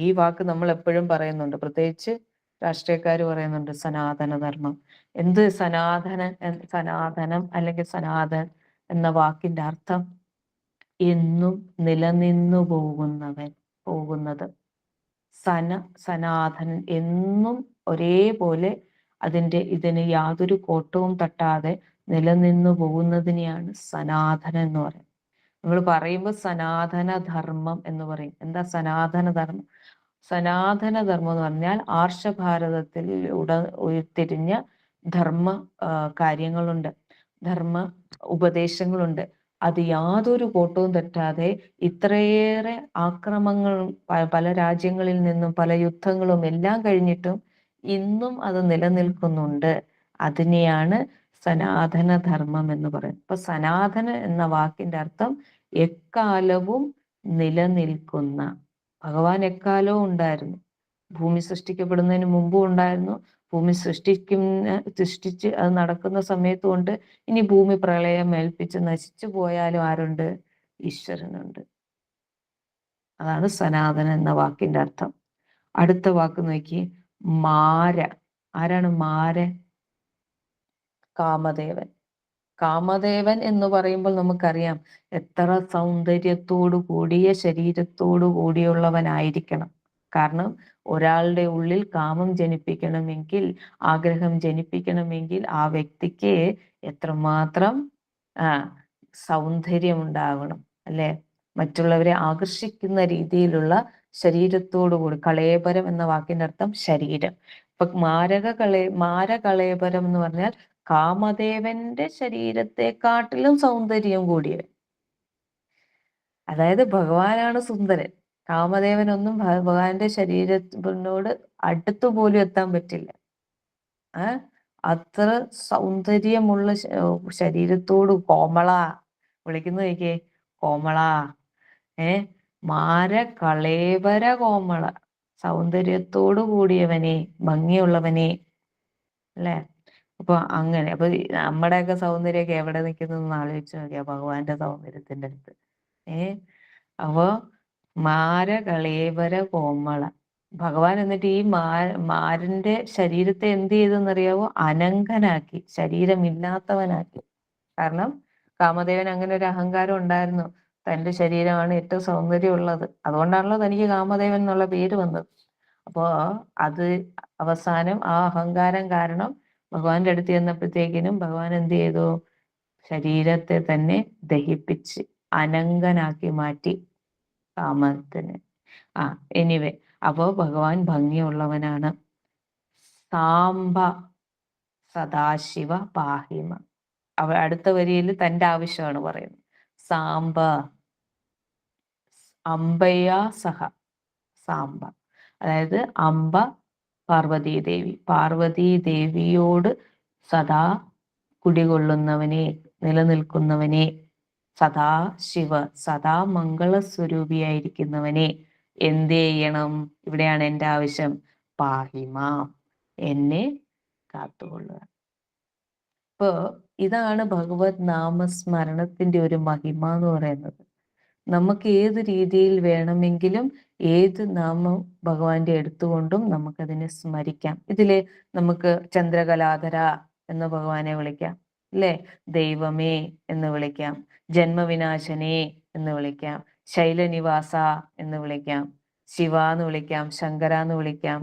ഈ വാക്ക് നമ്മൾ എപ്പോഴും പറയുന്നുണ്ട്, പ്രത്യേകിച്ച് രാഷ്ട്രീയക്കാർ പറയുന്നുണ്ട് സനാതന ധർമ്മം. എന്ത് സനാതനം അല്ലെങ്കിൽ സനാതൻ എന്ന വാക്കിന്റെ അർത്ഥം എന്നും നിലനിന്നു പോകുന്നത്. സനാതൻ എന്നും ഒരേപോലെ ഇതിന് യാതൊരു കോട്ടവും തട്ടാതെ നിലനിന്നു പോകുന്നതിനെയാണ് സനാതനം എന്ന് പറയുന്നത്. നമ്മൾ പറയുമ്പോൾ സനാതന ധർമ്മം എന്ന് പറയും. എന്താ സനാതന ധർമ്മം? സനാതന ധർമ്മം എന്ന് പറഞ്ഞാൽ ആർഷഭാരതത്തിൽ ഉരുത്തിരിഞ്ഞ ധർമ്മ കാര്യങ്ങളുണ്ട്, ധർമ്മ ഉപദേശങ്ങളുണ്ട്. അത് യാതൊരു കോട്ടവും തെറ്റാതെ ഇത്രയേറെ ആക്രമണങ്ങളും പല രാജ്യങ്ങളിൽ നിന്നും പല യുദ്ധങ്ങളും എല്ലാം കഴിഞ്ഞിട്ടും ഇന്നും അത് നിലനിൽക്കുന്നുണ്ട്. അതിനെയാണ് സനാതന ധർമ്മം എന്ന് പറയുന്നത്. അപ്പൊ സനാതന എന്ന വാക്കിന്റെ അർത്ഥം എക്കാലവും നിലനിൽക്കുന്ന. ഭഗവാൻ എക്കാലവും ഉണ്ടായിരുന്നു. ഭൂമി സൃഷ്ടിക്കപ്പെടുന്നതിന് മുമ്പും ഉണ്ടായിരുന്നു. ഭൂമി സൃഷ്ടിച്ച് അത് നടക്കുന്ന സമയത്തും ഉണ്ട്. ഇനി ഭൂമി പ്രളയം ഏൽപ്പിച്ച് നശിച്ചു പോയാലും ആരുണ്ട്? ഈശ്വരനുണ്ട്. അതാണ് സനാതന എന്ന വാക്കിന്റെ അർത്ഥം. അടുത്ത വാക്ക് നോക്കി, മാര. ആരാണ് മാരൻ? കാമദേവൻ. കാമദേവൻ എന്ന് പറയുമ്പോൾ നമുക്കറിയാം എത്ര സൗന്ദര്യത്തോടു കൂടിയ ശരീരത്തോടു കൂടിയുള്ളവനായിരിക്കണം. കാരണം ഒരാളുടെ ഉള്ളിൽ കാമം ജനിപ്പിക്കണമെങ്കിൽ, ആഗ്രഹം ജനിപ്പിക്കണമെങ്കിൽ ആ വ്യക്തിക്ക് എത്രമാത്രം സൗന്ദര്യം ഉണ്ടാകണം അല്ലെ? മറ്റുള്ളവരെ ആകർഷിക്കുന്ന രീതിയിലുള്ള ശരീരത്തോടു കൂടി. കളേബരം എന്ന വാക്കിന്റെ അർത്ഥം ശരീരം. ഇപ്പൊ മാരകളേബരം എന്ന് പറഞ്ഞാൽ കാമദേവന്റെ ശരീരത്തെക്കാട്ടിലും സൗന്ദര്യം കൂടിയവൻ. അതായത് ഭഗവാനാണ് സുന്ദരൻ. കാമദേവനൊന്നും ഭഗവാന്റെ ശരീരത്തിനോട് അടുത്തു പോലും എത്താൻ പറ്റില്ല. അത്ര സൗന്ദര്യമുള്ള ശരീരത്തോട് കോമള വിളിക്കുന്നത് നോക്കിയേ, കോമള. മാര കളേവര കോമള, സൗന്ദര്യത്തോടു കൂടിയവനെ, ഭംഗിയുള്ളവനെ, അല്ലെ? അപ്പൊ അങ്ങനെ, അപ്പൊ നമ്മുടെയൊക്കെ സൗന്ദര്യമൊക്കെ എവിടെ നിൽക്കുന്നു ആലോചിച്ച് നോക്കിയാ ഭഗവാന്റെ സൗന്ദര്യത്തിന്റെ അടുത്ത്. അപ്പൊ മാര കളേവര കോമള ഭഗവാൻ എന്നിട്ട് ഈ മാരന്റെ ശരീരത്തെ എന്ത് ചെയ്തെന്നറിയാവോ? അനങ്കനാക്കി, ശരീരമില്ലാത്തവനാക്കി. കാരണം കാമദേവൻ അങ്ങനെ ഒരു അഹങ്കാരം ഉണ്ടായിരുന്നു, തന്റെ ശരീരമാണ് ഏറ്റവും സൗന്ദര്യമുള്ളത്, അതുകൊണ്ടാണല്ലോ തനിക്ക് കാമദേവൻ എന്നുള്ള പേര് വന്നത്. അപ്പോ അത് അവസാനം ആ അഹങ്കാരം കാരണം ഭഗവാന്റെ അടുത്ത് ചെന്നപ്പോഴത്തേക്കിനും ഭഗവാൻ എന്ത് ചെയ്തു? ശരീരത്തെ തന്നെ ദഹിപ്പിച്ച് അനങ്കനാക്കി മാറ്റി കാമത്തിന്. എനിവേ, അപ്പോ ഭഗവാൻ ഭംഗിയുള്ളവനാണ്. സാംബ സദാശിവ പാഹിമ. അടുത്ത വരിയിൽ തന്റെ ആവശ്യമാണ് പറയുന്നത്. സാംബ, അംബയാ സഹ, സാംബ, അതായത് അംബ പാർവതീദേവി, പാർവതീദേവിയോട് സദാ കുടികൊള്ളുന്നവനെ, നിലനിൽക്കുന്നവനെ, സദാ ശിവ, സദാ മംഗളസ്വരൂപിയായിരിക്കുന്നവനെ എന്ത് ചെയ്യണം? ഇവിടെയാണ് എൻ്റെ ആവശ്യം. പാഹിമ, എന്നെ കാത്തുകൊള്ളുക. ഇപ്പോ ഇതാണ് ഭഗവത് നാമസ്മരണത്തിന്റെ ഒരു മഹിമ എന്ന് പറയുന്നത്. നമുക്ക് ഏത് രീതിയിൽ വേണമെങ്കിലും ഏത് നാമം ഭഗവാന്റെ എടുത്തുകൊണ്ടും നമുക്കതിനെ സ്മരിക്കാം. ഇതില് നമുക്ക് ചന്ദ്രകലാധര എന്ന് ഭഗവാനെ വിളിക്കാം, അല്ലേ? ദൈവമേ എന്ന് വിളിക്കാം, ജന്മവിനാശനേ എന്ന് വിളിക്കാം, ശൈലനിവാസ എന്ന് വിളിക്കാം, ശിവ എന്ന് വിളിക്കാം, ശങ്കര എന്ന് വിളിക്കാം.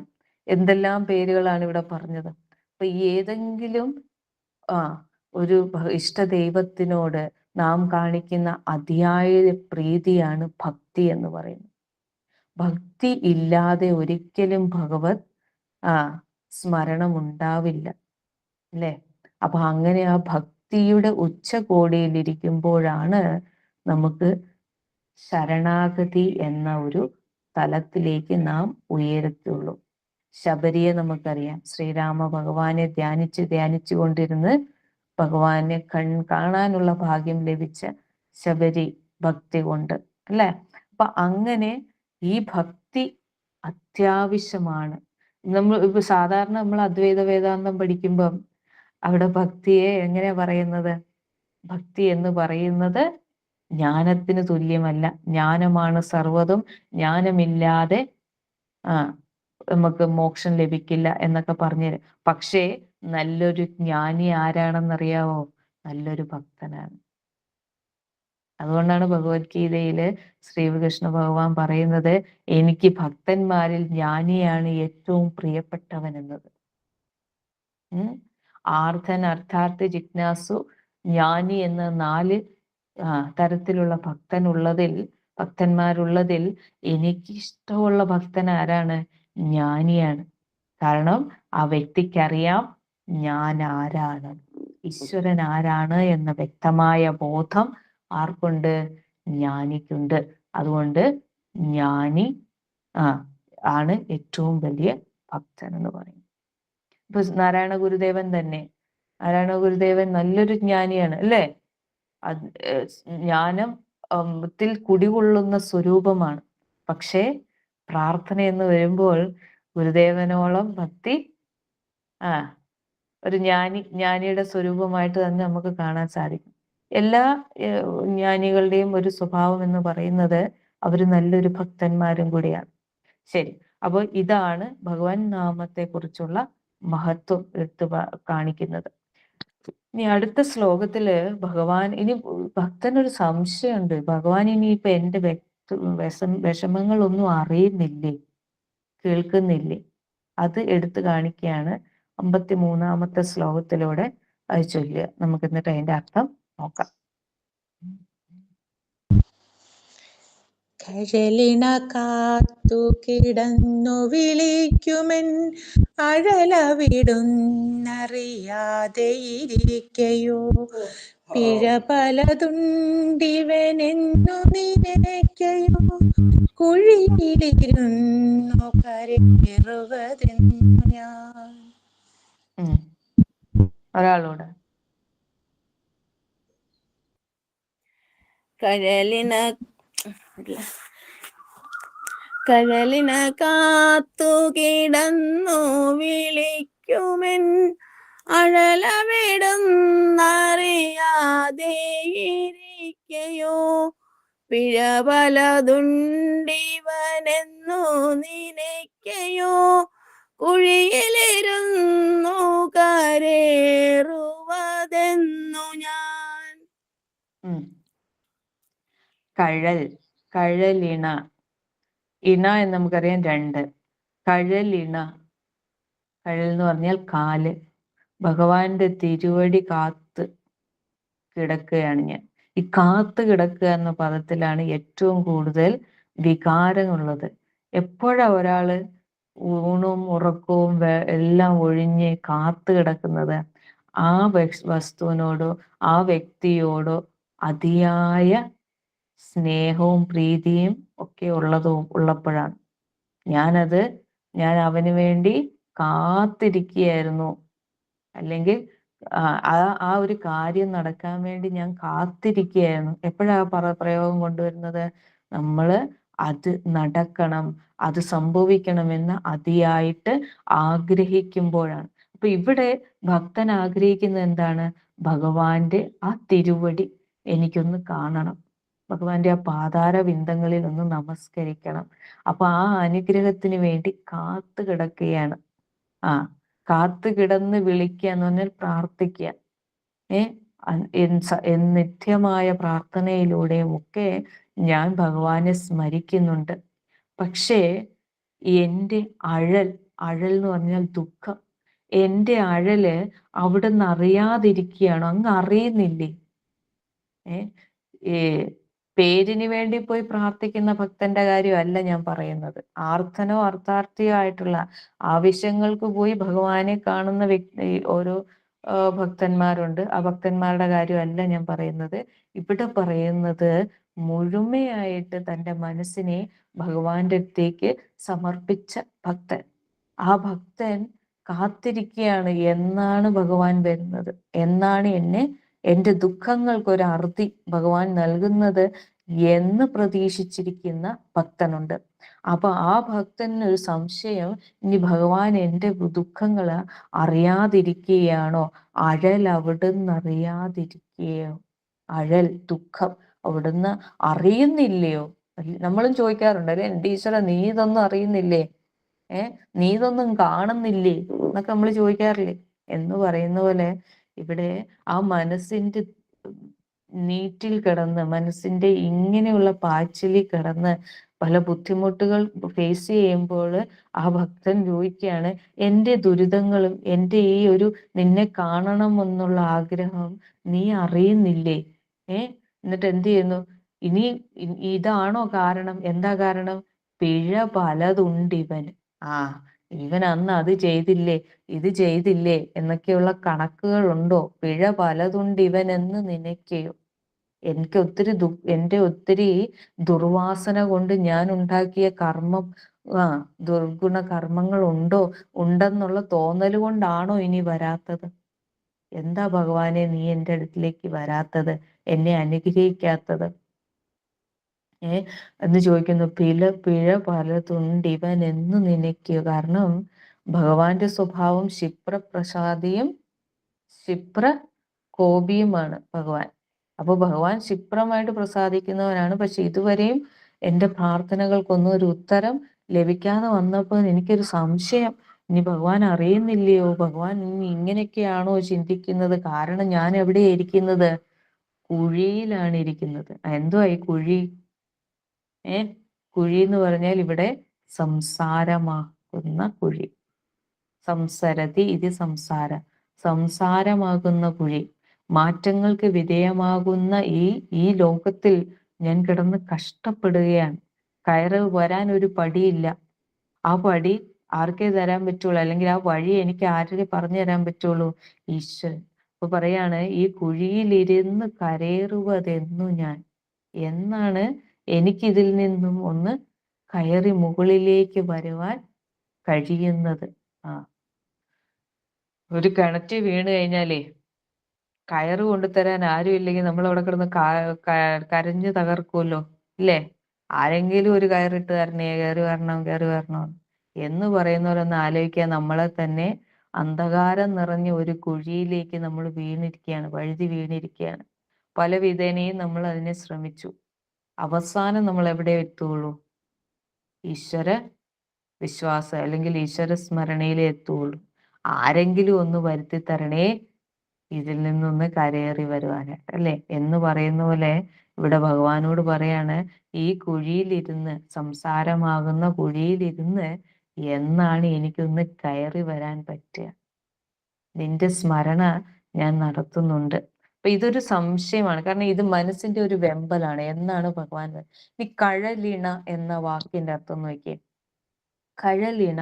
എന്തെല്ലാം പേരുകളാണ് ഇവിടെ പറഞ്ഞത്. അപ്പൊ ഏതെങ്കിലും ഒരു ഇഷ്ടദൈവത്തിനോട് നാം കാണിക്കുന്ന അതിയായ പ്രീതിയാണ് ഭക്തി എന്ന് പറയുന്നത്. ഭക്തി ഇല്ലാതെ ഒരിക്കലും ഭഗവത് സ്മരണം ഉണ്ടാവില്ല, അല്ലേ? അപ്പൊ അങ്ങനെ ആ ഭക്തിയുടെ ഉച്ചകോടിയിലിരിക്കുമ്പോഴാണ് നമുക്ക് ശരണാഗതി എന്ന ഒരു തലത്തിലേക്ക് നാം ഉയരത്തുള്ളൂ. ശബരിയെ നമുക്കറിയാം, ശ്രീരാമ ഭഗവാനെ ധ്യാനിച്ചു കൊണ്ടിരുന്ന് ഭഗവാനെ കാണാനുള്ള ഭാഗ്യം ലഭിച്ച ശബരി ഭക്തി കൊണ്ട്, അല്ലെ? അപ്പൊ അങ്ങനെ ഈ ഭക്തി അത്യാവശ്യമാണ്. ഇപ്പൊ സാധാരണ നമ്മൾ അദ്വൈത വേദാന്തം പഠിക്കുമ്പം അവിടെ ഭക്തിയെ എങ്ങനെയാ പറയുന്നത്? ഭക്തി എന്ന് പറയുന്നത് ജ്ഞാനത്തിന് തുല്യമല്ല, ജ്ഞാനമാണ് സർവ്വതും, ജ്ഞാനമില്ലാതെ നമുക്ക് മോക്ഷം ലഭിക്കില്ല എന്നൊക്കെ പറഞ്ഞു. പക്ഷേ നല്ലൊരു ജ്ഞാനി ആരാണെന്നറിയാവോ? നല്ലൊരു ഭക്തനാണ്. അതുകൊണ്ടാണ് ഭഗവത്ഗീതയില് ശ്രീകൃഷ്ണ ഭഗവാൻ പറയുന്നത്, എനിക്ക് ഭക്തന്മാരിൽ ജ്ഞാനിയാണ് ഏറ്റവും പ്രിയപ്പെട്ടവൻ എന്നത്. ആർദ്ധൻ, അർത്ഥാർത്ഥി, ജിജ്ഞാസു, ജ്ഞാനി എന്ന 4 തരത്തിലുള്ള ഭക്തന്മാരുള്ളതിൽ എനിക്ക് ഇഷ്ടമുള്ള ഭക്തൻ ആരാണ്? ജ്ഞാനിയാണ്. കാരണം ആ വ്യക്തിക്കറിയാം ഞാൻ ആരാണ്, ഈശ്വരൻ ആരാണ് എന്ന വ്യക്തമായ ബോധം ആർക്കുണ്ട്? ജ്ഞാനിക്കുണ്ട്. അതുകൊണ്ട് ജ്ഞാനി ആണ് ഏറ്റവും വലിയ ഭക്തൻ എന്ന് പറയും. ഇപ്പൊ നാരായണ ഗുരുദേവൻ തന്നെ, നാരായണ ഗുരുദേവൻ നല്ലൊരു ജ്ഞാനിയാണ്, അല്ലേ? ജ്ഞാനത്തിൽ കുടികൊള്ളുന്ന സ്വരൂപമാണ്. പക്ഷേ പ്രാർത്ഥന എന്ന് വരുമ്പോൾ ഗുരുദേവനോളം ഭക്തി ഒരു ജ്ഞാനിയുടെ സ്വരൂപമായിട്ട് തന്നെ നമുക്ക് കാണാൻ സാധിക്കും. എല്ലാ ജ്ഞാനികളുടെയും ഒരു സ്വഭാവം എന്ന് പറയുന്നത് അവർ നല്ലൊരു ഭക്തന്മാരും കൂടിയാണ്. ശരി, അപ്പോൾ ഇതാണ് ഭഗവാൻ നാമത്തെ കുറിച്ചുള്ള മഹത്വം എടുത്തു കാണിക്കുന്നത്. ഇനി അടുത്ത ശ്ലോകത്തില് ഭഗവാൻ, ഇനി ഭക്തനൊരു സംശയമുണ്ട്, ഭഗവാൻ ഇനിയിപ്പൊ എന്റെ വിഷമങ്ങളൊന്നും അറിയുന്നില്ലേ, കേൾക്കുന്നില്ലേ? അത് എടുത്തു കാണിക്കുകയാണ് 53-ാമത്തെ ശ്ലോകത്തിലൂടെ. അത് ചൊല്ലുക. നമുക്ക് എന്നിട്ട് അതിന്റെ അർത്ഥം നോക്കാം. കഴലിണ കാത്തു കിടന്നു വിളിക്കുമെൻ അഴലവിടുന്നറിയാതെ ഇരിക്കയോ, പിഴ പലതുണ്ടിവനെന്നു നിനയ്ക്കയോ കുഴിയിലിരുന്നു കരേറുവതെന്നു ഞാൻ. ഒരാളോട് കഴലിന കാത്തു കിടന്നു വിളിക്കുമെൻ അഴലവിടുന്നറിയാതെ ഇരിക്കയോ പിഴ പലതുണ്ടിവനെന്നു നിനയ്ക്കയോ കുഴിയിലിരുന്നു കരേറുവതെന്നു ഞാൻ. കഴലിണ. ഇണ എന്ന് നമുക്കറിയാം 2. കഴലിണ. കഴൽ എന്ന് പറഞ്ഞാൽ കാല്. ഭഗവാന്റെ തിരുവടി കാത്ത് കിടക്കുകയാണ് ഞാൻ. ഈ കാത്ത് കിടക്കുക എന്ന പദത്തിലാണ് ഏറ്റവും കൂടുതൽ വികാരമുള്ളത്. എപ്പോഴാ ഒരാള് ഊണും ഉറക്കവും എല്ലാം ഒഴിഞ്ഞ് കാത്തു കിടക്കുന്നത്? ആ വസ്തുവിനോടോ ആ വ്യക്തിയോടോ അതിയായ സ്നേഹവും പ്രീതിയും ഒക്കെ ഉള്ളപ്പോഴാണ്. ഞാൻ അവന് വേണ്ടി കാത്തിരിക്കുകയായിരുന്നു, അല്ലെങ്കിൽ ആ ഒരു കാര്യം നടക്കാൻ വേണ്ടി ഞാൻ കാത്തിരിക്കുകയായിരുന്നു. എപ്പോഴാ പ്രയോഗം കൊണ്ടുവരുന്നത്? നമ്മള് അത് നടക്കണം, അത് സംഭവിക്കണമെന്ന് അതിയായിട്ട് ആഗ്രഹിക്കുമ്പോഴാണ്. അപ്പൊ ഇവിടെ ഭക്തൻ ആഗ്രഹിക്കുന്നത് എന്താണ്? ഭഗവാന്റെ ആ തിരുവടി എനിക്കൊന്ന് കാണണം, ഭഗവാന്റെ ആ പാതാര ബിന്ദങ്ങളിൽ ഒന്ന് നമസ്കരിക്കണം. അപ്പൊ ആ അനുഗ്രഹത്തിന് വേണ്ടി കാത്തു കിടക്കുകയാണ്. കാത്തു കിടന്ന് വിളിക്കുക എന്ന് പറഞ്ഞാൽ പ്രാർത്ഥിക്കുക. നിത്യമായ പ്രാർത്ഥനയിലൂടെയും ഒക്കെ ഞാൻ ഭഗവാനെ സ്മരിക്കുന്നുണ്ട്. പക്ഷേ എൻ്റെ അഴൽ എന്ന് പറഞ്ഞാൽ ദുഃഖം, എൻ്റെ അഴല് അവിടുന്ന് അറിയാതിരിക്കുകയാണോ? അങ്ങ് അറിയുന്നില്ലേ? ഈ പേരിന് വേണ്ടി പോയി പ്രാർത്ഥിക്കുന്ന ഭക്തന്റെ കാര്യമല്ല ഞാൻ പറയുന്നത്. ആർത്തനോ അർത്ഥാർത്ഥിയോ ആയിട്ടുള്ള ആവശ്യങ്ങൾക്ക് പോയി ഭഗവാനെ കാണുന്ന ഓരോ ഭക്തന്മാരുണ്ട്. ആ ഭക്തന്മാരുടെ കാര്യമല്ല ഞാൻ പറയുന്നത്. ഇവിടെ പറയുന്നത് മുഴുമയായിട്ട് തൻ്റെ മനസ്സിനെ ഭഗവാന്റെ അടുത്തേക്ക് സമർപ്പിച്ച ഭക്തൻ. ആ ഭക്തൻ കാത്തിരിക്കുകയാണ്, എന്നാണ് ഭഗവാൻ വരുന്നത്, എന്നാണ് എൻ്റെ ദുഃഖങ്ങൾക്കൊരു അറുതി ഭഗവാൻ നൽകുന്നത് എന്ന് പ്രതീക്ഷിച്ചിരിക്കുന്ന ഭക്തനുണ്ട്. അപ്പൊ ആ ഭക്തന് ഒരു സംശയം, ഇനി ഭഗവാൻ എൻ്റെ ദുഃഖങ്ങള് അറിയാതിരിക്കുകയാണോ? അഴൽ അവിടുന്ന് അറിയാതിരിക്കുകയോ? അഴൽ ദുഃഖം അവിടുന്ന് അറിയുന്നില്ലയോ? നമ്മളും ചോദിക്കാറുണ്ട് അല്ലെ, എൻ്റെ ഈശ്വര നീ ഇതൊന്നും അറിയുന്നില്ലേ? നീ ഇതൊന്നും കാണുന്നില്ലേ എന്നൊക്കെ നമ്മൾ ചോദിക്കാറില്ലേ? എന്ന് പറയുന്ന പോലെ ഇവിടെ ആ മനസ്സിന്റെ നീറ്റിൽ കിടന്ന്, മനസ്സിന്റെ ഇങ്ങനെയുള്ള പാച്ചിലിൽ കിടന്ന് പല ബുദ്ധിമുട്ടുകൾ ഫേസ് ചെയ്യുമ്പോൾ ആ ഭക്തൻ ചോദിക്കുകയാണ്, എൻ്റെ ദുരിതങ്ങളും എൻ്റെ ഈ ഒരു നിന്നെ കാണണം എന്നുള്ള ആഗ്രഹം നീ അറിയുന്നില്ലേ? എന്നിട്ട് എന്ത് ചെയ്യുന്നു? ഇനി ഇതാണോ കാരണം? എന്താ കാരണം? പിഴ പലതുണ്ടിവന്. ഇവൻ അന്ന് അത് ചെയ്തില്ലേ, ഇത് ചെയ്തില്ലേ എന്നൊക്കെയുള്ള കണക്കുകളുണ്ടോ? പിഴ പലതുണ്ടിവൻ എന്ന് നിനയ്ക്കയോ? എൻ്റെ ഒത്തിരി ദുർവാസന കൊണ്ട് ഞാൻ ഉണ്ടാക്കിയ കർമ്മം, ദുർഗുണ കർമ്മങ്ങൾ ഉണ്ടെന്നുള്ള തോന്നൽ കൊണ്ടാണോ ഇനി വരാത്തത്? എന്താ ഭഗവാനെ നീ എൻ്റെ അടുത്തിലേക്ക് വരാത്തത്, എന്നെ അനുഗ്രഹിക്കാത്തത്? എന്ന് ചോദിക്കുന്നു. പിഴ പലതുണ്ടിവൻ എന്ന് നിനയ്ക്കയോ? കാരണം ഭഗവാന്റെ സ്വഭാവം ക്ഷിപ്രപ്രസാദിയും ക്ഷിപ്ര കോപിയുമാണ് ഭഗവാൻ. അപ്പൊ ഭഗവാൻ ക്ഷിപ്രമായിട്ട് പ്രസാദിക്കുന്നവനാണ്. പക്ഷെ ഇതുവരെയും എൻ്റെ പ്രാർത്ഥനകൾക്കൊന്നും ഒരു ഉത്തരം ലഭിക്കാതെ വന്നപ്പോൾ എനിക്കൊരു സംശയം, ഇനി ഭഗവാൻ അറിയുന്നില്ലയോ? ഭഗവാൻ ഇനി ഇങ്ങനെയൊക്കെയാണോ ചിന്തിക്കുന്നത്? കാരണം ഞാൻ എവിടെയാ ഇരിക്കുന്നത്? കുഴിയിലാണ് ഇരിക്കുന്നത്. എന്തുവാ ഈ കുഴി? കുഴി എന്ന് പറഞ്ഞാൽ ഇവിടെ സംസാരമാകുന്ന കുഴി. സംസരതി ഇത് സംസാരമാകുന്ന കുഴി. മാറ്റങ്ങൾക്ക് വിധേയമാകുന്ന ഈ ലോകത്തിൽ ഞാൻ കിടന്ന് കഷ്ടപ്പെടുകയാണ്. കയറി വരാൻ ഒരു പടിയില്ല. ആ പടി ആർക്കേ തരാൻ പറ്റുള്ളൂ, അല്ലെങ്കിൽ ആ വഴി എനിക്ക് ആരുടെ പറഞ്ഞു തരാൻ പറ്റുള്ളൂ? ഈശ്വരൻ. അപ്പൊ പറയാണ് ഈ കുഴിയിലിരുന്ന് കരേറുവതെന്നു ഞാൻ. എന്നാണ് എനിക്കിതിൽ നിന്നും ഒന്ന് കയറി മുകളിലേക്ക് വരുവാൻ കഴിയുന്നത്. ആ, ഒരു കിണറ്റിൽ വീണ് കഴിഞ്ഞാലേ കയറ് കൊണ്ടുതരാൻ ആരും ഇല്ലെങ്കിൽ നമ്മൾ അവിടെ കിടന്ന് കരഞ്ഞു തകർക്കുമല്ലോ, ഇല്ലേ? ആരെങ്കിലും ഒരു കയറിട്ട് തരണേ, കയറി വരണം, കയറി വരണം എന്ന് പറയുന്നവരൊന്ന് ആലോചിക്കുക. നമ്മളെ തന്നെ അന്ധകാരം നിറഞ്ഞ ഒരു കുഴിയിലേക്ക് നമ്മൾ വീണിരിക്കുകയാണ്, വഴുതി വീണിരിക്കുകയാണ്. പല വിധേനയും നമ്മൾ അതിനെ ശ്രമിച്ചു. അവസാനം നമ്മൾ എവിടെ എത്തുള്ളൂ? ഈശ്വര വിശ്വാസം അല്ലെങ്കിൽ ഈശ്വര സ്മരണയിലേ എത്തുള്ളൂ. ആരെങ്കിലും ഒന്ന് വരുത്തി തരണേ ഇതിൽ നിന്നൊന്ന് കരയേറി വരുവാനായിട്ട്, അല്ലെ? എന്ന് പറയുന്ന പോലെ ഇവിടെ ഭഗവാനോട് പറയാണ്, ഈ കുഴിയിലിരുന്ന്, സംസാരമാകുന്ന കുഴിയിലിരുന്ന് എന്നാണ് എനിക്കൊന്ന് കയറി വരാൻ പറ്റുക? നിന്റെ സ്മരണ ഞാൻ നടത്തുന്നുണ്ട്. അപ്പൊ ഇതൊരു സംശയമാണ്, കാരണം ഇത് മനസ്സിന്റെ ഒരു വെമ്പലാണ്. എന്നാണ് ഭഗവാൻ ഈ കഴലിണ എന്ന വാക്കിന്റെ അർത്ഥം നോക്കിയേ. കഴലിണ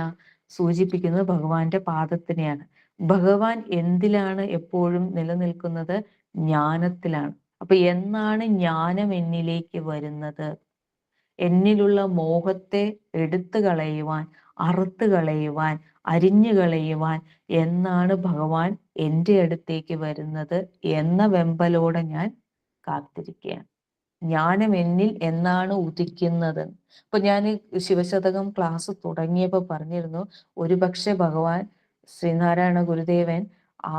സൂചിപ്പിക്കുന്നത് ഭഗവാന്റെ പാദത്തിനെയാണ്. ഭഗവാൻ എന്തിലാണ് എപ്പോഴും നിലനിൽക്കുന്നത്? ജ്ഞാനത്തിലാണ്. അപ്പൊ എന്നാണ് ജ്ഞാനം എന്നിലേക്ക് വരുന്നത്? എന്നിലുള്ള മോഹത്തെ എടുത്തു കളയുവാൻ, അറുത്ത് കളയുവാൻ, അരിഞ്ഞു കളയുവാൻ എന്നാണ് ഭഗവാൻ എൻ്റെ അടുത്തേക്ക് വരുന്നത് എന്ന വെമ്പലോടെ ഞാൻ കാത്തിരിക്കുകയാണ്. ജ്ഞാനം എന്നിൽ എന്നാണ് ഉദിക്കുന്നത്. അപ്പൊ ഞാൻ ശിവശതകം ക്ലാസ് തുടങ്ങിയപ്പോൾ പറഞ്ഞിരുന്നു, ഒരുപക്ഷെ ഭഗവാൻ ശ്രീനാരായണ ഗുരുദേവൻ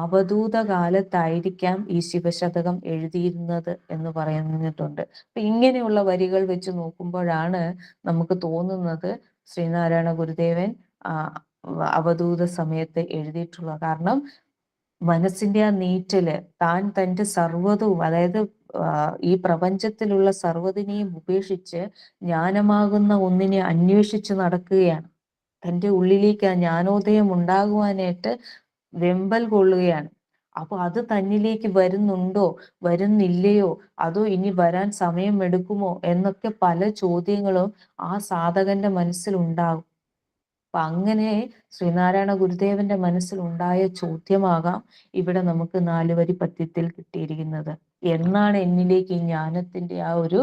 അവധൂത കാലത്തായിരിക്കാം ഈ ശിവശതകം എഴുതിയിരുന്നത് എന്ന് പറഞ്ഞിട്ടുണ്ട്. അപ്പൊ ഇങ്ങനെയുള്ള വരികൾ വെച്ച് നോക്കുമ്പോഴാണ് നമുക്ക് തോന്നുന്നത് ശ്രീനാരായണ ഗുരുദേവൻ അവധൂത സമയത്ത് എഴുതിയിട്ടുള്ളത്. കാരണം മനസ്സിന്റെ ആ നീറ്റല്, താൻ തൻ്റെ സർവ്വതവും, അതായത് ഈ പ്രപഞ്ചത്തിലുള്ള സർവ്വതിനെയും ഉപേക്ഷിച്ച് ജ്ഞാനമാകുന്ന ഒന്നിനെ അന്വേഷിച്ച് നടക്കുകയാണ്. തൻ്റെ ഉള്ളിലേക്ക് ആ ജ്ഞാനോദയം ഉണ്ടാകുവാനായിട്ട് വെമ്പൽ കൊള്ളുകയാണ്. അപ്പൊ അത് തന്നിലേക്ക് വരുന്നുണ്ടോ, വരുന്നില്ലയോ, അതോ ഇനി വരാൻ സമയം എടുക്കുമോ എന്നൊക്കെ പല ചോദ്യങ്ങളും ആ സാധകന്റെ മനസ്സിലുണ്ടാകും. അപ്പൊ അങ്ങനെ ശ്രീനാരായണ ഗുരുദേവന്റെ മനസ്സിൽ ഉണ്ടായ ചോദ്യമാകാം ഇവിടെ നമുക്ക് 4 വരി പദ്യത്തിൽ കിട്ടിയിരിക്കുന്നത്. എന്നാണ് എന്നിലേക്ക് ഈ ജ്ഞാനത്തിന്റെ ആ ഒരു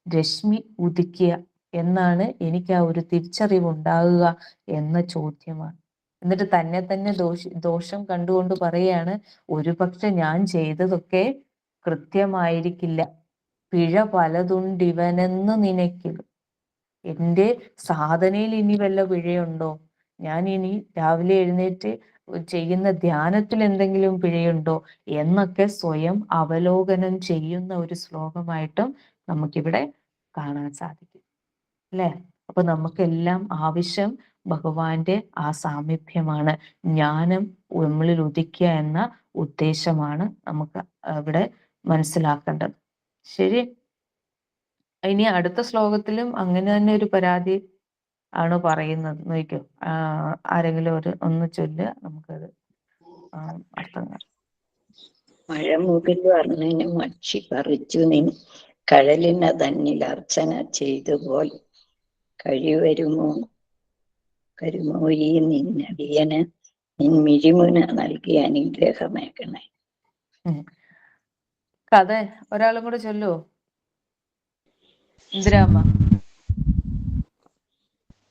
രശ്മി ഉദിക്കുക, എന്നാണ് എനിക്ക് ആ ഒരു തിരിച്ചറിവ് ഉണ്ടാകുക എന്ന ചോദ്യമാണ്. എന്നിട്ട് തന്നെ ദോഷം കണ്ടുകൊണ്ട് പറയാണ്, ഒരുപക്ഷെ ഞാൻ ചെയ്തതൊക്കെ കൃത്യമായിരിക്കില്ല, പിഴ പലതുണ്ടിവനെന്ന് നിനക്കിലും. എൻ്റെ സാധനയിൽ ഇനി വല്ല പിഴയുണ്ടോ? ഞാൻ ഇനി രാവിലെ എഴുന്നേറ്റ് ചെയ്യുന്ന ധ്യാനത്തിൽ എന്തെങ്കിലും പിഴയുണ്ടോ എന്നൊക്കെ സ്വയം അവലോകനം ചെയ്യുന്ന ഒരു ശ്ലോകമായിട്ടും നമുക്കിവിടെ കാണാൻ സാധിക്കും, അല്ലെ? അപ്പൊ നമുക്കെല്ലാം ആവശ്യം ഭഗവാന്റെ ആ സാമീപ്യമാണ്. ജ്ഞാനം നമ്മളിൽ ഉദിക്കുക എന്ന ഉദ്ദേശമാണ് നമുക്ക് ഇവിടെ മനസ്സിലാക്കേണ്ടത്. ശരി. ഇനി അടുത്ത ശ്ലോകത്തിലും അങ്ങനെ തന്നെ ഒരു പരാതി ആണ് പറയുന്നത്. നോക്കൂ, ആരെങ്കിലും ഒന്ന് ചൊല്ലുക, നമുക്കത് അർത്ഥം കാണാം. മഴമുകിൽ വർണ്ണന് മക്ഷി പറിച്ചു നിൻ കഴലിന തന്നിൽ അർച്ചന ചെയ്തുപോൽ കഴിവരുമോ ഈ നിന്നടിയന് നിൻ മിഴിമുന നൽകി അനുഗ്രഹമേക്കണേ. കഥ ഒരാളും കൂടെ ചൊല്ലുവോ? ഇന്ദിരാമ്മ.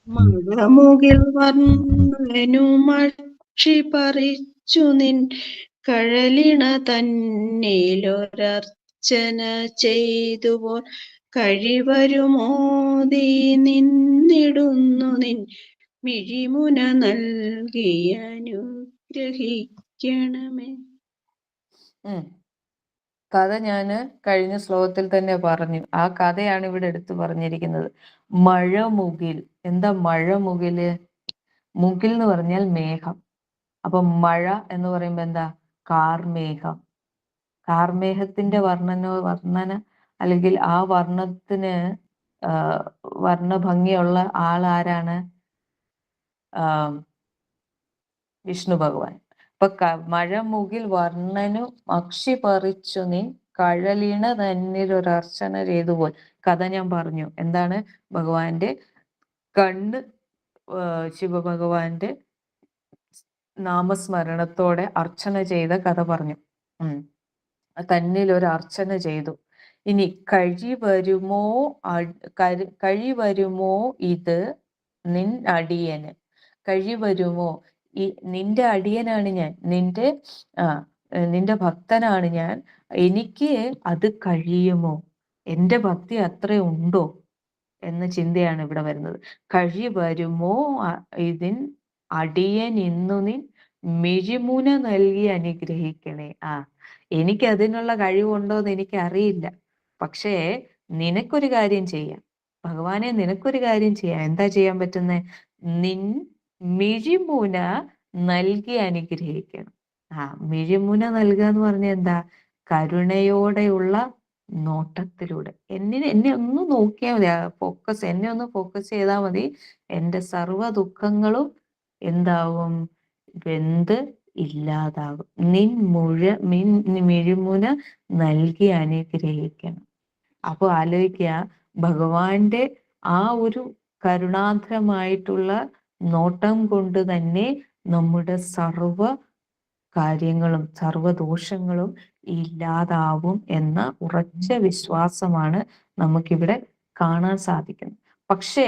മഴമുകിൽ വർണ്ണനു മക്ഷി പറിച്ചു നിൻ കഴലിണ തന്നിലൊരർച്ചന ചെയ്തുപോൽ കഴിവരുമോദി നിന്നിടുന്നു നിൻ മിഴിമുന നൽകി അനുഗ്രഹിക്കണമേ. കഥ ഞാന് കഴിഞ്ഞ ശ്ലോകത്തിൽ തന്നെ പറഞ്ഞു. ആ കഥയാണ് ഇവിടെ എടുത്തു പറഞ്ഞിരിക്കുന്നത്. മഴമുകിൽ. എന്താ മഴമുകില്? മുകിൽ എന്ന് പറഞ്ഞാൽ മേഘം. അപ്പൊ മഴ എന്ന് പറയുമ്പോ എന്താ? കാർമേഘം. കാർമേഘത്തിന്റെ വർണ്ണന അല്ലെങ്കിൽ ആ വർണ്ണത്തിന് വർണ്ണഭംഗിയുള്ള ആളാരാണ്? വിഷ്ണു ഭഗവാൻ. അപ്പൊ മഴമുകിൽ വർണ്ണനു മക്ഷി പറിച്ചു നിൻ കഴലിണ തന്നിലൊരർച്ചന ചെയ്തുപോൽ. കഥ ഞാൻ പറഞ്ഞു. എന്താണ്? ഭഗവാന്റെ കണ്ണ് ശിവഭഗവാന്റെ നാമസ്മരണത്തോടെ അർച്ചന ചെയ്ത കഥ പറഞ്ഞു. തന്നിൽ ഒരു അർച്ചന ചെയ്തു. ഇനി കഴിവരുമോ ഇത് നിൻ അടിയന്. കഴിവരുമോ, നിന്റെ അടിയനാണ് ഞാൻ, നിന്റെ ഭക്തനാണ് ഞാൻ. എനിക്ക് അത് കഴിയുമോ, എന്റെ ഭക്തി അത്ര ഉണ്ടോ എന്ന ചിന്തയാണ് ഇവിടെ വരുന്നത്. കഴിവരുമോ ഇതിൻ അടിയൻ ഇന്നു നിൻ മിഴിമുന നൽകി അനുഗ്രഹിക്കണേ. എനിക്ക് അതിനുള്ള കഴിവുണ്ടോന്ന് എനിക്ക് അറിയില്ല. പക്ഷേ നിനക്കൊരു കാര്യം ചെയ്യാം ഭഗവാനെ, നിനക്കൊരു കാര്യം ചെയ്യാം. എന്താ ചെയ്യാൻ പറ്റുന്നേ? നിൻ മിഴിമുന നൽകി അനുഗ്രഹിക്കണം. മിഴിമുന നൽകുക എന്ന് പറഞ്ഞ എന്താ? കരുണയോടെയുള്ള നോട്ടത്തിലൂടെ എന്നെ ഒന്ന് നോക്കിയാൽ മതി. എന്നെ ഒന്ന് ഫോക്കസ് ചെയ്താൽ മതി. എൻ്റെ സർവ്വ ദുഃഖങ്ങളും എന്താവും? വെന്ത് ഇല്ലാതാകും. മിഴിമുന നൽകി അനുഗ്രഹിക്കണം. അപ്പൊ ആലോചിക്കുക, ഭഗവാന്റെ ആ ഒരു കരുണാർദ്രമായിട്ടുള്ള നോട്ടം കൊണ്ട് തന്നെ നമ്മുടെ സർവ കാര്യങ്ങളും സർവദോഷങ്ങളും ഇല്ലാതാവും എന്ന ഉറച്ച വിശ്വാസമാണ് നമുക്കിവിടെ കാണാൻ സാധിക്കുന്നത്. പക്ഷേ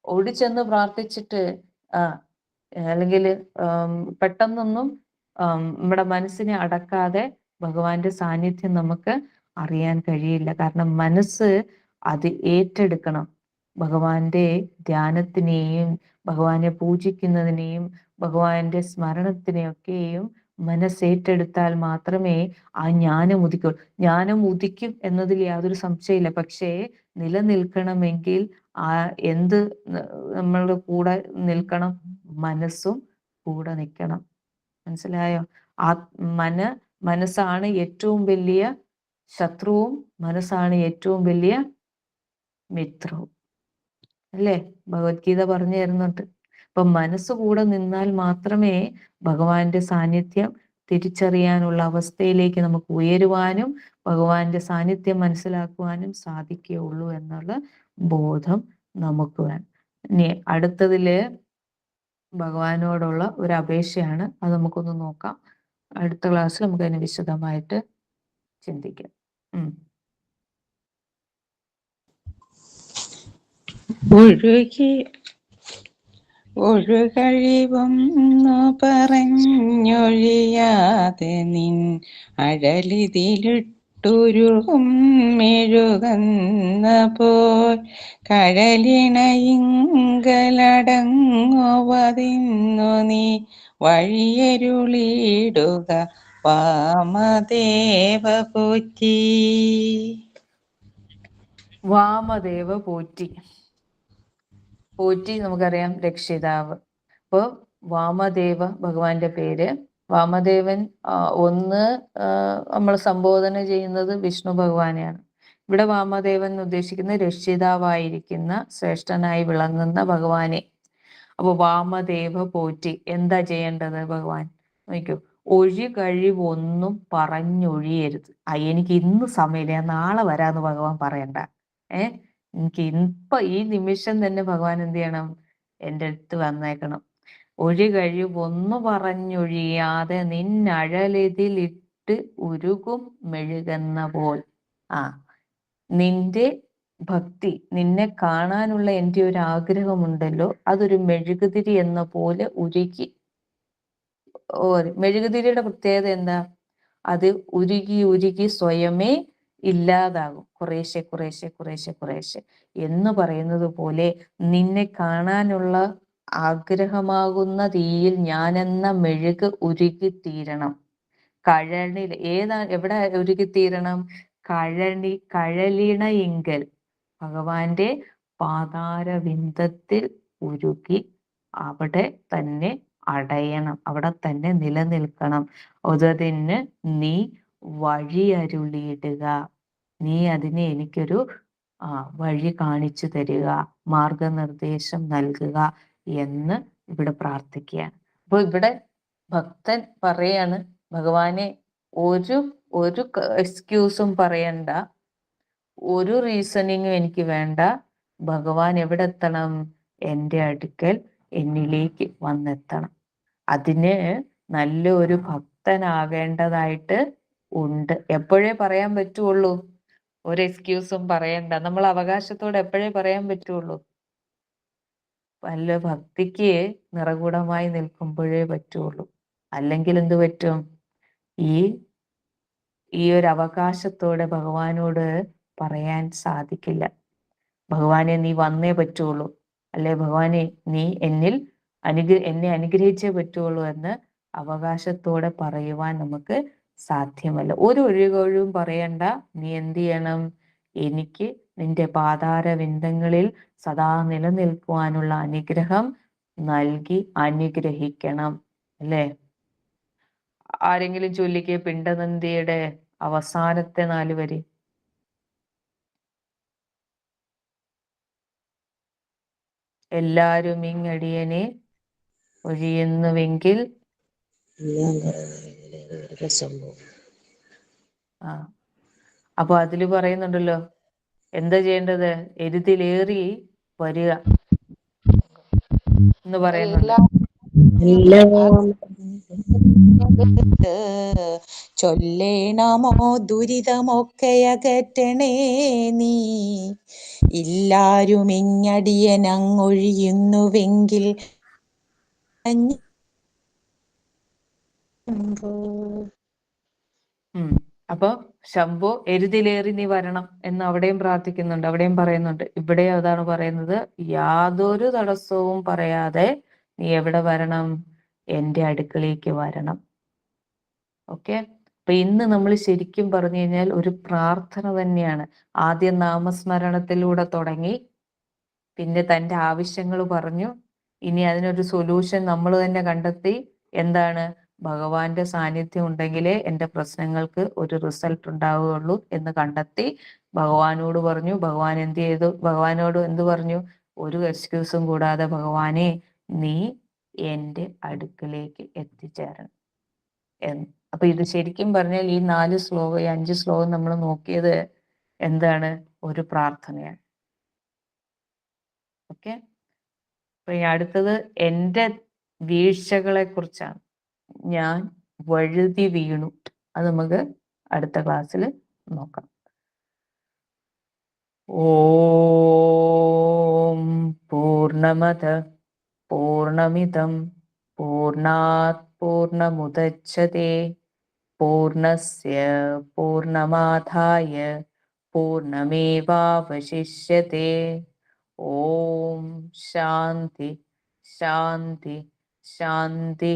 ഓടിച്ചെന്ന് പ്രാർത്ഥിച്ചിട്ട് അല്ലെങ്കിൽ പെട്ടെന്നൊന്നും നമ്മുടെ മനസ്സിനെ അടക്കാതെ ഭഗവാന്റെ സാന്നിധ്യം നമുക്ക് അറിയാൻ കഴിയില്ല. കാരണം മനസ്സ് അത് ഏറ്റെടുക്കണം. ഭഗവാന്റെ ധ്യാനത്തിനെയും ഭഗവാനെ പൂജിക്കുന്നതിനെയും ഭഗവാന്റെ സ്മരണത്തിനെയൊക്കെയും മനസ്സേറ്റെടുത്താൽ മാത്രമേ ആ ജ്ഞാനം ഉദിക്കൂ. ജ്ഞാനം ഉദിക്കും എന്നതിൽ യാതൊരു സംശയമില്ല. പക്ഷേ നിലനിൽക്കണമെങ്കിൽ എന്ത് നമ്മളുടെ കൂടെ നിൽക്കണം? മനസ്സും കൂടെ നിൽക്കണം. മനസ്സിലായോ? മനസ്സാണ് ഏറ്റവും വലിയ ശത്രുവും മനസ്സാണ് ഏറ്റവും വലിയ മിത്രവും, അല്ലേ? ഭഗവത്ഗീത പറഞ്ഞു തരുന്നുണ്ട്. അപ്പൊ മനസ്സ് കൂടെ നിന്നാൽ മാത്രമേ ഭഗവാന്റെ സാന്നിധ്യം തിരിച്ചറിയാനുള്ള അവസ്ഥയിലേക്ക് നമുക്ക് ഉയരുവാനും ഭഗവാന്റെ സാന്നിധ്യം മനസ്സിലാക്കുവാനും സാധിക്കുകയുള്ളൂ എന്നുള്ള ബോധം നമുക്ക് വേണം. ഇനി അടുത്തതില് ഭഗവാനോടുള്ള ഒരു അപേക്ഷയാണ്. അത് നമുക്കൊന്ന് നോക്കാം. അടുത്ത ക്ലാസ്സിൽ നമുക്ക് അതിനെ വിശദമായിട്ട് ചിന്തിക്കാം. ഒഴുകഴിവൊന്നു പറഞ്ഞൊഴിയാതെ നിൻ അഴലിതിലിട്ടുരുകും മെഴുകുന്ന പോൽ കഴലിണയിങ്കലടങ്ങുവതിന്നു നീ വഴിയരുളിടുക വാമദേവ പോറ്റി. വാമദേവ പോറ്റി. പോറ്റി നമുക്കറിയാം രക്ഷിതാവ്. അപ്പൊ വാമദേവ ഭഗവാന്റെ പേര്. വാമദേവൻ നമ്മൾ സംബോധന ചെയ്യുന്നത് വിഷ്ണു ഭഗവാനെയാണ്. ഇവിടെ വാമദേവൻ ഉദ്ദേശിക്കുന്ന രക്ഷിതാവായിരിക്കുന്ന ശ്രേഷ്ഠനായി വിളങ്ങുന്ന ഭഗവാനെ. അപ്പൊ വാമദേവ പോറ്റി. എന്താ ചെയ്യേണ്ടത് ഭഗവാൻ? നോക്കൂ, കഴിവൊന്നും പറഞ്ഞൊഴിയരുത്. എനിക്ക് ഇന്ന് സമയമില്ല, നാളെ വരാന്ന് ഭഗവാൻ പറയണ്ട. എനിക്ക് ഇപ്പൊ ഈ നിമിഷം തന്നെ ഭഗവാൻ എന്ത് ചെയ്യണം? എൻ്റെ അടുത്ത് വന്നേക്കണം. കഴിവൊന്നു പറഞ്ഞൊഴിയാതെ നിന്നഴലിതിലിട്ട് ഉരുകും മെഴുകുന്ന പോൽ. നിന്റെ ഭക്തി, നിന്നെ കാണാനുള്ള എൻ്റെ ഒരു ആഗ്രഹമുണ്ടല്ലോ, അതൊരു മെഴുകുതിരി എന്ന പോലെ ഉരുകി. മെഴുകുതിരിയുടെ പ്രത്യേകത എന്താ? അത് ഉരുകി ഉരുകി സ്വയമേ ഇല്ലാതാകും. കുറേശ്ശെ കുറേശ്ശെ കുറേശ്ശെ കുറേശ്ശെ എന്ന് പറയുന്നത് പോലെ നിന്നെ കാണാനുള്ള ആഗ്രഹമാകുന്ന തീയിൽ ഞാനെന്ന മെഴുക് ഉരുകിത്തീരണം. എവിടെ ഉരുകിത്തീരണം? കഴലിണയിങ്കൽ, ഭഗവാന്റെ പാതാരവിന്ദത്തിൽ ഉരുകി അവിടെ തന്നെ അടയണം, അവിടെ തന്നെ നിലനിൽക്കണം. അതിന് നീ വഴിയരുളിയിടുക. നീ അതിനെ എനിക്കൊരു വഴി കാണിച്ചു തരിക, മാർഗനിർദ്ദേശം നൽകുക എന്ന് ഇവിടെ പ്രാർത്ഥിക്കുകയാണ്. അപ്പൊ ഇവിടെ ഭക്തൻ പറയാണ്, ഭഗവാനെ ഒരു എക്സ്ക്യൂസും പറയണ്ട, ഒരു റീസണിങ്ങും എനിക്ക് വേണ്ട. ഭഗവാൻ എവിടെ എത്തണം? എൻ്റെ അടുക്കൽ എന്നിലേക്ക് വന്നെത്തണം. അതിന് നല്ലൊരു ഭക്തനാകേണ്ടതായിട്ട് ഉണ്ട്. എപ്പോഴേ പറയാൻ പറ്റുള്ളൂ? ഒരു എക്സ്ക്യൂസും പറയണ്ട. നമ്മൾ അവകാശത്തോടെ എപ്പോഴേ പറയാൻ പറ്റുള്ളൂ? വല്ല ഭക്തിക്ക് നിറകുടമായി നിൽക്കുമ്പോഴേ പറ്റുള്ളൂ. അല്ലെങ്കിൽ എന്ത് പറ്റും? ഈ ഒരു അവകാശത്തോടെ ഭഗവാനോട് പറയാൻ സാധിക്കില്ല. ഭഗവാനെ നീ വന്നേ പറ്റുള്ളൂ, അല്ലെ ഭഗവാനെ നീ എന്നെ അനുഗ്രഹിച്ചേ പറ്റുള്ളൂ എന്ന് അവകാശത്തോടെ പറയുവാൻ നമുക്ക് സാധ്യമല്ല. ഒരു ഒഴികഴിവും പറയണ്ട. നീ എന്ത് ചെയ്യണം? എനിക്ക് നിന്റെ പാതാരവിന്ദങ്ങളിൽ സദാ നിലനിൽക്കുവാനുള്ള അനുഗ്രഹം നൽകി അനുഗ്രഹിക്കണം, അല്ലേ? ആരെങ്കിലും ചൊല്ലിക്കേ പിണ്ടനന്ദിയുടെ അവസാനത്തെ 4 വരി. എല്ലാരും ഇങ്ങടിയനെ ഒഴിയുന്നുവെങ്കിൽ ആ അപ്പൊ അതില് പറയുന്നുണ്ടല്ലോ, എന്താ ചെയ്യേണ്ടത്? എരുതിലേറി വരിക എന്ന് പറയുന്നുണ്ട്. ചൊല്ലേണമോ ദുരിതമൊക്കെ അകറ്റണേ നീ, എല്ലാരും ഇങ്ങടിയനങ്ങൊഴിയുന്നുവെങ്കിൽ അപ്പൊ ശംഭോ എരുതിലേറി നീ വരണം എന്ന് അവിടെയും പ്രാർത്ഥിക്കുന്നുണ്ട്, അവിടെയും പറയുന്നുണ്ട്. ഇവിടെ അതാണ് പറയുന്നത്, യാതൊരു തടസ്സവും പറയാതെ നീ എവിടെ വരണം? എന്റെ അടുക്കളയിലേക്ക് വരണം. ഓക്കെ. അപ്പൊ ഇന്ന് നമ്മൾ ശരിക്കും പറഞ്ഞു കഴിഞ്ഞാൽ ഒരു പ്രാർത്ഥന തന്നെയാണ്. ആദ്യം നാമസ്മരണത്തിലൂടെ തുടങ്ങി, പിന്നെ തൻ്റെ ആവശ്യങ്ങൾ പറഞ്ഞു, ഇനി അതിനൊരു സൊല്യൂഷൻ നമ്മൾ തന്നെ കണ്ടെത്തി. എന്താണ്? ഭഗവാന്റെ സാന്നിധ്യം ഉണ്ടെങ്കിലേ എൻ്റെ പ്രശ്നങ്ങൾക്ക് ഒരു റിസൾട്ട് ഉണ്ടാവുകയുള്ളൂ എന്ന് കണ്ടെത്തി ഭഗവാനോട് പറഞ്ഞു. ഭഗവാൻ എന്ത് ചെയ്തു? ഭഗവാനോട് എന്ത് പറഞ്ഞു? ഒരു എക്സ്ക്യൂസും കൂടാതെ ഭഗവാനെ നീ എൻ്റെ അടുക്കിലേക്ക് എത്തിച്ചേരണം എന്ന്. അപ്പൊ ഇത് ശരിക്കും പറഞ്ഞാൽ ഈ 4 ശ്ലോകം, ഈ 5 ശ്ലോകം നമ്മൾ നോക്കിയത് എന്താണ്? ഒരു പ്രാർത്ഥനയാണ്. ഓക്കെ. അപ്പൊ ഈ അടുത്തത് എൻ്റെ വീഴ്ചകളെ കുറിച്ചാണ്. ഞാൻ വഴുതി വീണു. അത് നമുക്ക് അടുത്ത ക്ലാസ്സിൽ നോക്കാം. ഓം പൂർണ്ണമദ പൂർണ്ണമിദം പൂർണ്ണാത് പൂർണ്ണമുദച്യതേ പൂർണ്ണസ്യ പൂർണ്ണമാദായ പൂർണ്ണമേവാവശിഷ്യത്തെ. ഓം ശാന്തി ശാന്തി ശാന്തി.